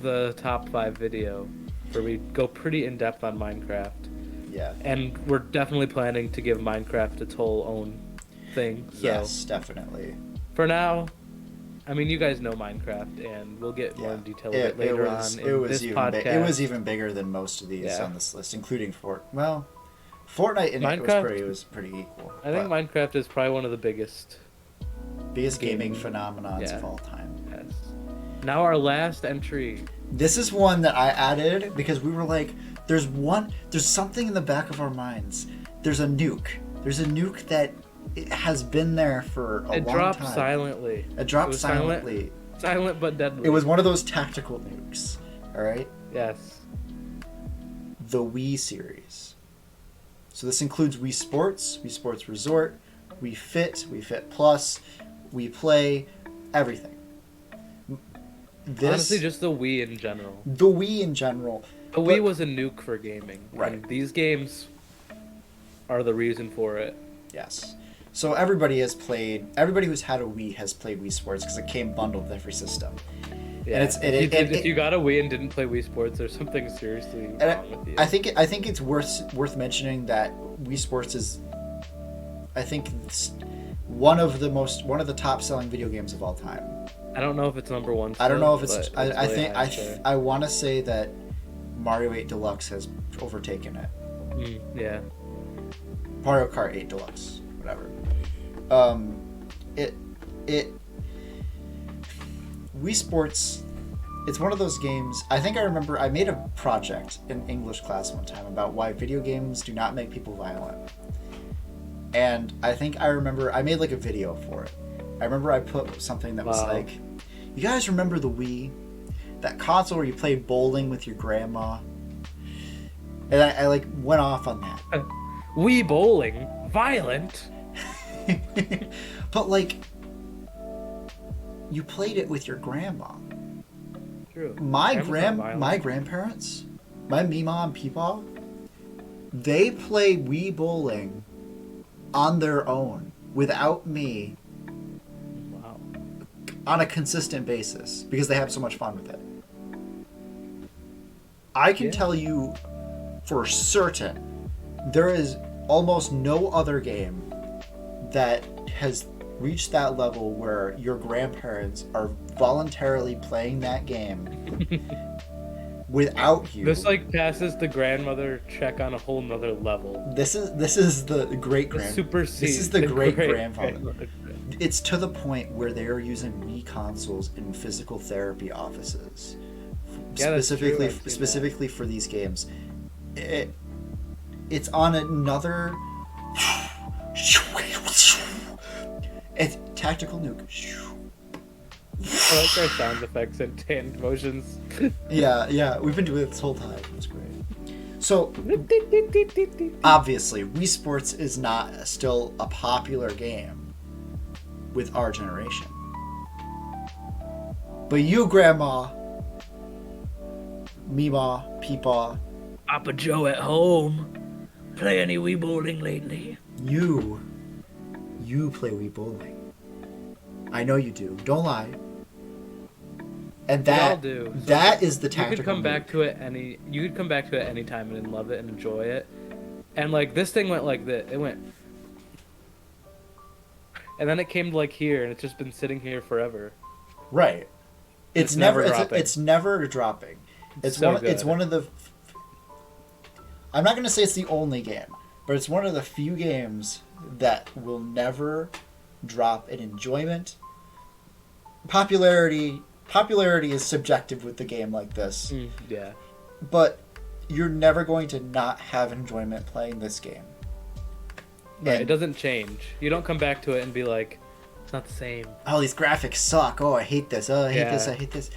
Speaker 2: the top 5 video, where we go pretty in-depth on Minecraft.
Speaker 1: Yeah.
Speaker 2: And we're definitely planning to give Minecraft its whole own thing. So
Speaker 1: yes, definitely.
Speaker 2: For now, I mean, you guys know Minecraft, and we'll get more in detail with it later on in this podcast.
Speaker 1: It was even bigger than most of these on this list, including Fortnite and it was pretty equal.
Speaker 2: I think Minecraft is probably one of the biggest
Speaker 1: gaming phenomenons of all time.
Speaker 2: Yes. Now our last entry.
Speaker 1: This is one that I added because we were like, There's something in the back of our minds. There's a nuke. There's a nuke that it has been there for a long time.
Speaker 2: It dropped silently.
Speaker 1: It dropped silently.
Speaker 2: Silent but deadly.
Speaker 1: It was one of those tactical nukes. All right?
Speaker 2: Yes.
Speaker 1: The Wii series. So this includes Wii Sports, Wii Sports Resort, Wii Fit, Wii Fit Plus, Wii Play, everything.
Speaker 2: Honestly, just the Wii in general.
Speaker 1: The Wii in general.
Speaker 2: The Wii was a nuke for gaming.
Speaker 1: Right.
Speaker 2: And these games are the reason for it.
Speaker 1: Yes. So everybody who's had a Wii has played Wii Sports because it came bundled with every system.
Speaker 2: Yeah.
Speaker 1: And
Speaker 2: if you got a Wii and didn't play Wii Sports, there's something seriously wrong with you.
Speaker 1: I think it's worth mentioning that Wii Sports is, I think, it's one of the top selling video games of all time.
Speaker 2: I don't know if it's number one.
Speaker 1: I don't know if it's.
Speaker 2: Really
Speaker 1: I want to say that Mario 8 Deluxe has overtaken it.
Speaker 2: Yeah.
Speaker 1: Mario Kart 8 Deluxe, whatever. Wii Sports, it's one of those games. I think I remember I made a project in English class one time about why video games do not make people violent. And I think I remember I made like a video for it. I remember I put something that was like, you guys remember the Wii? That console where you played bowling with your grandma? And I like went off on that.
Speaker 2: Wii bowling? Violent?
Speaker 1: But like, you played it with your grandma.
Speaker 2: True.
Speaker 1: My grandparents, my Meemaw and Peepaw, they play Wii bowling on their own without me.
Speaker 2: Wow.
Speaker 1: On a consistent basis because they have so much fun with it. I can tell you for certain there is almost no other game that has reached that level where your grandparents are voluntarily playing that game without you.
Speaker 2: This like passes the grandmother check on a whole nother level.
Speaker 1: This is the great
Speaker 2: supersedes.
Speaker 1: This is the great grandfather. It's to the point where they are using Wii consoles in physical therapy offices, specifically for these games. It's on another. It's tactical nuke.
Speaker 2: I like our sound effects and hand motions.
Speaker 1: Yeah, we've been doing it this whole time. It's great. So, obviously, Wii Sports is not still a popular game with our generation. But you, Grandma, Meemaw, Peepaw,
Speaker 2: Papa Joe at home. Play any Wii bowling lately?
Speaker 1: You play Wii bowling. I know you do. Don't lie. And
Speaker 2: We all do. So
Speaker 1: that is the tactical.
Speaker 2: You could come back to it any time and love it and enjoy it. And like this thing went like this. It went, and then it came to like here, and it's just been sitting here forever.
Speaker 1: Right. It's never dropping. It's one of the. I'm not gonna say it's the only game, but it's one of the few games that will never drop in enjoyment. Popularity is subjective with the game like this.
Speaker 2: Yeah.
Speaker 1: But you're never going to not have enjoyment playing this game.
Speaker 2: Right, it doesn't change. You don't come back to it and be like, it's not the same.
Speaker 1: Oh, these graphics suck. Oh, I hate this. Oh, I hate this. I hate this.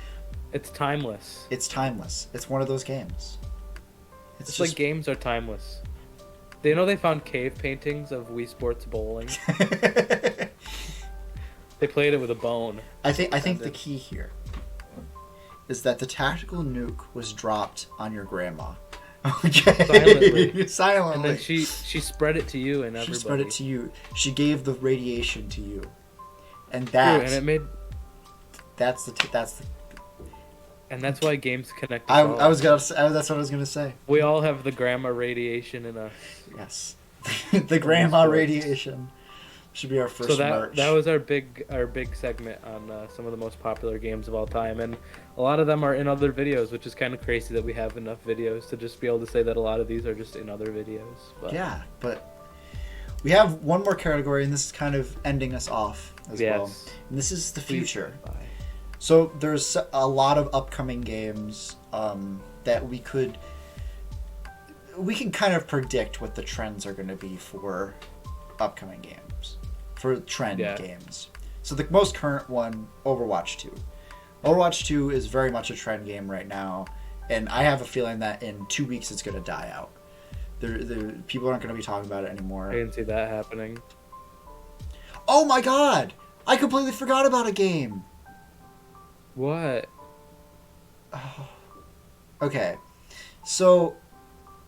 Speaker 2: It's timeless.
Speaker 1: It's timeless. It's one of those games.
Speaker 2: It's just like games are timeless. They found cave paintings of Wii Sports bowling. They played it with a bone.
Speaker 1: I think the key here is that the tactical nuke was dropped on your grandma. Okay. Silently.
Speaker 2: And then she spread it to you and everybody.
Speaker 1: She spread it to you. She gave the radiation to you. And
Speaker 2: and it made.
Speaker 1: That's
Speaker 2: And that's why games connect.
Speaker 1: That's what I was gonna say.
Speaker 2: We all have the grandma radiation in us.
Speaker 1: Yes, the grandma radiation should be our first merch.
Speaker 2: That was our big segment on some of the most popular games of all time, and a lot of them are in other videos, which is kind of crazy that we have enough videos to just be able to say that a lot of these are just in other videos.
Speaker 1: Yeah, but we have one more category, and this is kind of ending us off as well. And this is the future. So there's a lot of upcoming games that we could we can kind of predict what the trends are going to be for upcoming games, for trend games. So the most current one, Overwatch 2. Overwatch 2 is very much a trend game right now, and I have a feeling that in 2 weeks it's going to die out. People aren't going to be talking about it anymore.
Speaker 2: I didn't see that happening.
Speaker 1: Oh my god! I completely forgot about a game!
Speaker 2: What?
Speaker 1: Oh. Okay. So,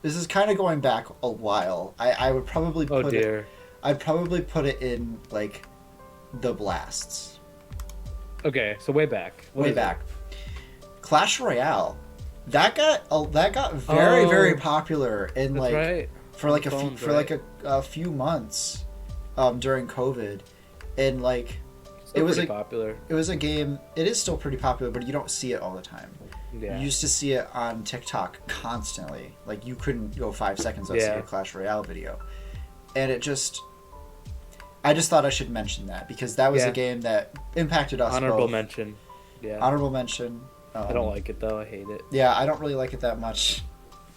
Speaker 1: this is kind of going back a while. I would probably put it... I'd probably put it in, like, the blasts.
Speaker 2: Okay, so way back.
Speaker 1: Way back. Clash Royale. That got very, very popular in, like...
Speaker 2: Right.
Speaker 1: For like a few months during COVID, and like
Speaker 2: it was popular.
Speaker 1: It was a game. It is still pretty popular, but you don't see it all the time.
Speaker 2: Yeah.
Speaker 1: You used to see it on TikTok constantly. Like you couldn't go 5 seconds without seeing a Clash Royale video, and I just thought I should mention that because that was a game that impacted us.
Speaker 2: Honorable
Speaker 1: both.
Speaker 2: mention. Yeah.
Speaker 1: Honorable mention.
Speaker 2: I don't like it though. I hate it.
Speaker 1: Yeah, I don't really like it that much,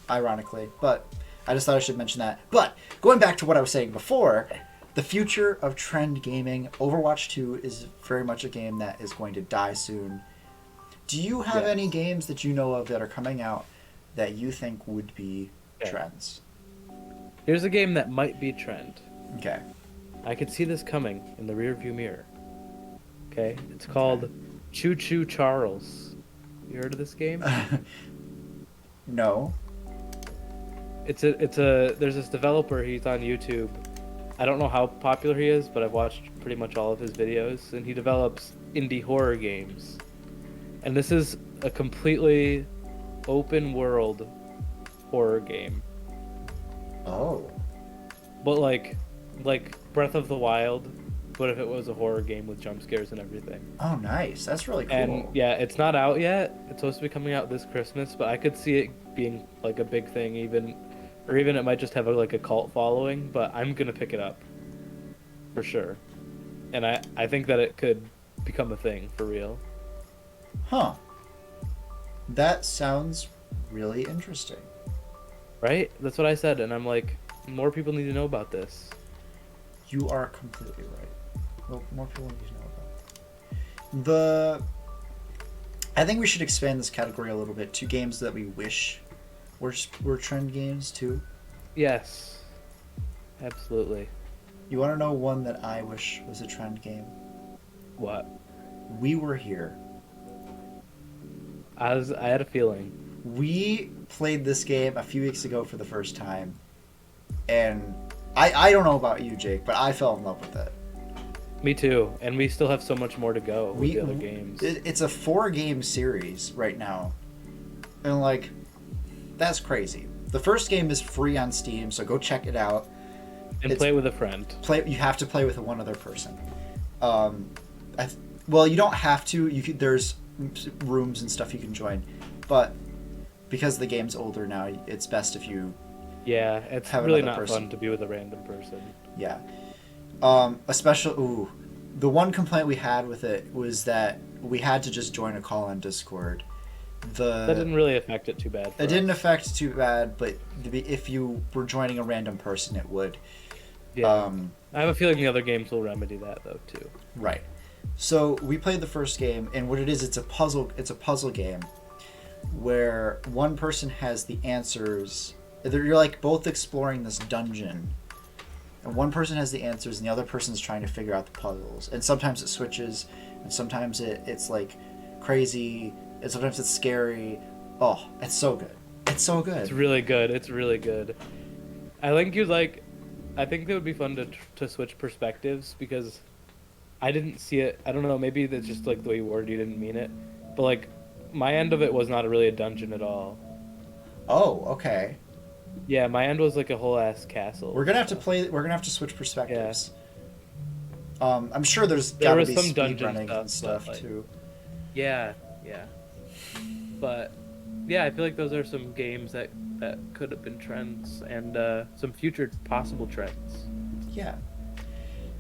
Speaker 1: ironically, but. I just thought I should mention that. But, going back to what I was saying before, the future of trend gaming, Overwatch 2 is very much a game that is going to die soon. Do you have any games that you know of that are coming out that you think would be trends?
Speaker 2: Here's a game that might be trend.
Speaker 1: Okay.
Speaker 2: I could see this coming in the rearview mirror. Okay? It's called Choo Choo Charles. You heard of this game?
Speaker 1: No.
Speaker 2: There's this developer, he's on YouTube. I don't know how popular he is, but I've watched pretty much all of his videos, and he develops indie horror games. And this is a completely open world horror game.
Speaker 1: Oh.
Speaker 2: But like Breath of the Wild, but if it was a horror game with jump scares and everything.
Speaker 1: Oh, nice. That's really cool.
Speaker 2: And yeah, it's not out yet. It's supposed to be coming out this Christmas, but I could see it being like a big thing even it might just have a cult following, but I'm going to pick it up for sure. And I think that it could become a thing for real.
Speaker 1: Huh. That sounds really interesting.
Speaker 2: Right? That's what I said, and I'm like, more people need to know about this.
Speaker 1: You are completely right. Well, more people need to know about it. I think we should expand this category a little bit to games that we wish were trend games too.
Speaker 2: Yes. Absolutely.
Speaker 1: You want to know one that I wish was a trend game?
Speaker 2: What?
Speaker 1: We Were Here.
Speaker 2: I had a feeling.
Speaker 1: We played this game a few weeks ago for the first time, and I don't know about you, Jake, but I fell in love with it.
Speaker 2: Me too, and we still have so much more to go with the other games.
Speaker 1: It's a 4-game series right now, and like, that's crazy. The first game is free on Steam, so go check it out.
Speaker 2: And play with a friend.
Speaker 1: You have to play with one other person. Well, you don't have to. There's rooms and stuff you can join, but because the game's older now, it's best if you.
Speaker 2: Yeah, it's really not fun to be with a random person.
Speaker 1: Yeah. The one complaint we had with it was that we had to just join a call on Discord. That
Speaker 2: didn't really affect it too bad.
Speaker 1: It didn't affect it too bad, but if you were joining a random person, it would.
Speaker 2: Yeah. I have a feeling the other games will remedy that though too.
Speaker 1: Right. So we played the first game, and what it is, it's a puzzle game where one person has the answers. You're like both exploring this dungeon, and one person has the answers, and the other person's trying to figure out the puzzles. And sometimes it switches, and sometimes it's like crazy, and sometimes it's scary. Oh, it's so good. It's so good.
Speaker 2: It's really good. It's really good. I think it would be fun to switch perspectives because I didn't see it. I don't know. Maybe that's just like the way you worded. You didn't mean it, but like my end of it was not really a dungeon at all.
Speaker 1: Oh, okay.
Speaker 2: Yeah, my end was like a whole ass castle.
Speaker 1: We're gonna have to switch perspectives. Yeah. I'm sure there
Speaker 2: gotta
Speaker 1: was
Speaker 2: be
Speaker 1: some
Speaker 2: speed
Speaker 1: running and stuff too.
Speaker 2: Yeah. But yeah, I feel like those are some games that could have been trends and some future possible trends.
Speaker 1: Yeah.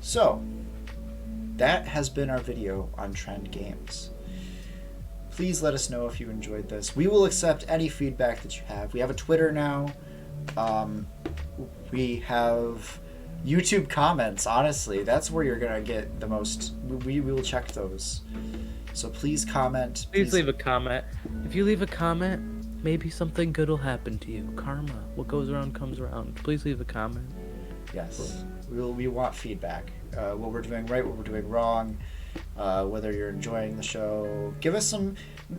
Speaker 1: So that has been our video on trend games. Please let us know if you enjoyed this. We will accept any feedback that you have. We have a Twitter now. We have YouTube comments. Honestly, that's where you're gonna get the most. We will check those. So please comment.
Speaker 2: Please leave a comment. If you leave a comment, maybe something good will happen to you. Karma. What goes around comes around. Please leave a comment.
Speaker 1: Yes, we want feedback. What we're doing right, what we're doing wrong. Whether you're enjoying the show, give us some.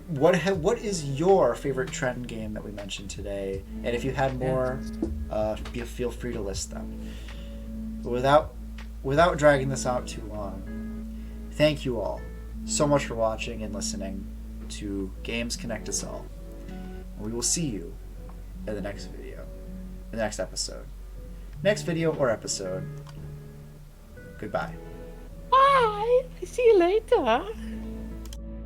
Speaker 1: What is your favorite trend game that we mentioned today? And if you had more, feel free to list them. But without dragging this out too long, thank you all so much for watching and listening to Games Connect Us All. We will see you in the next video, the next episode, next video or episode. Goodbye.
Speaker 2: Bye. See you later.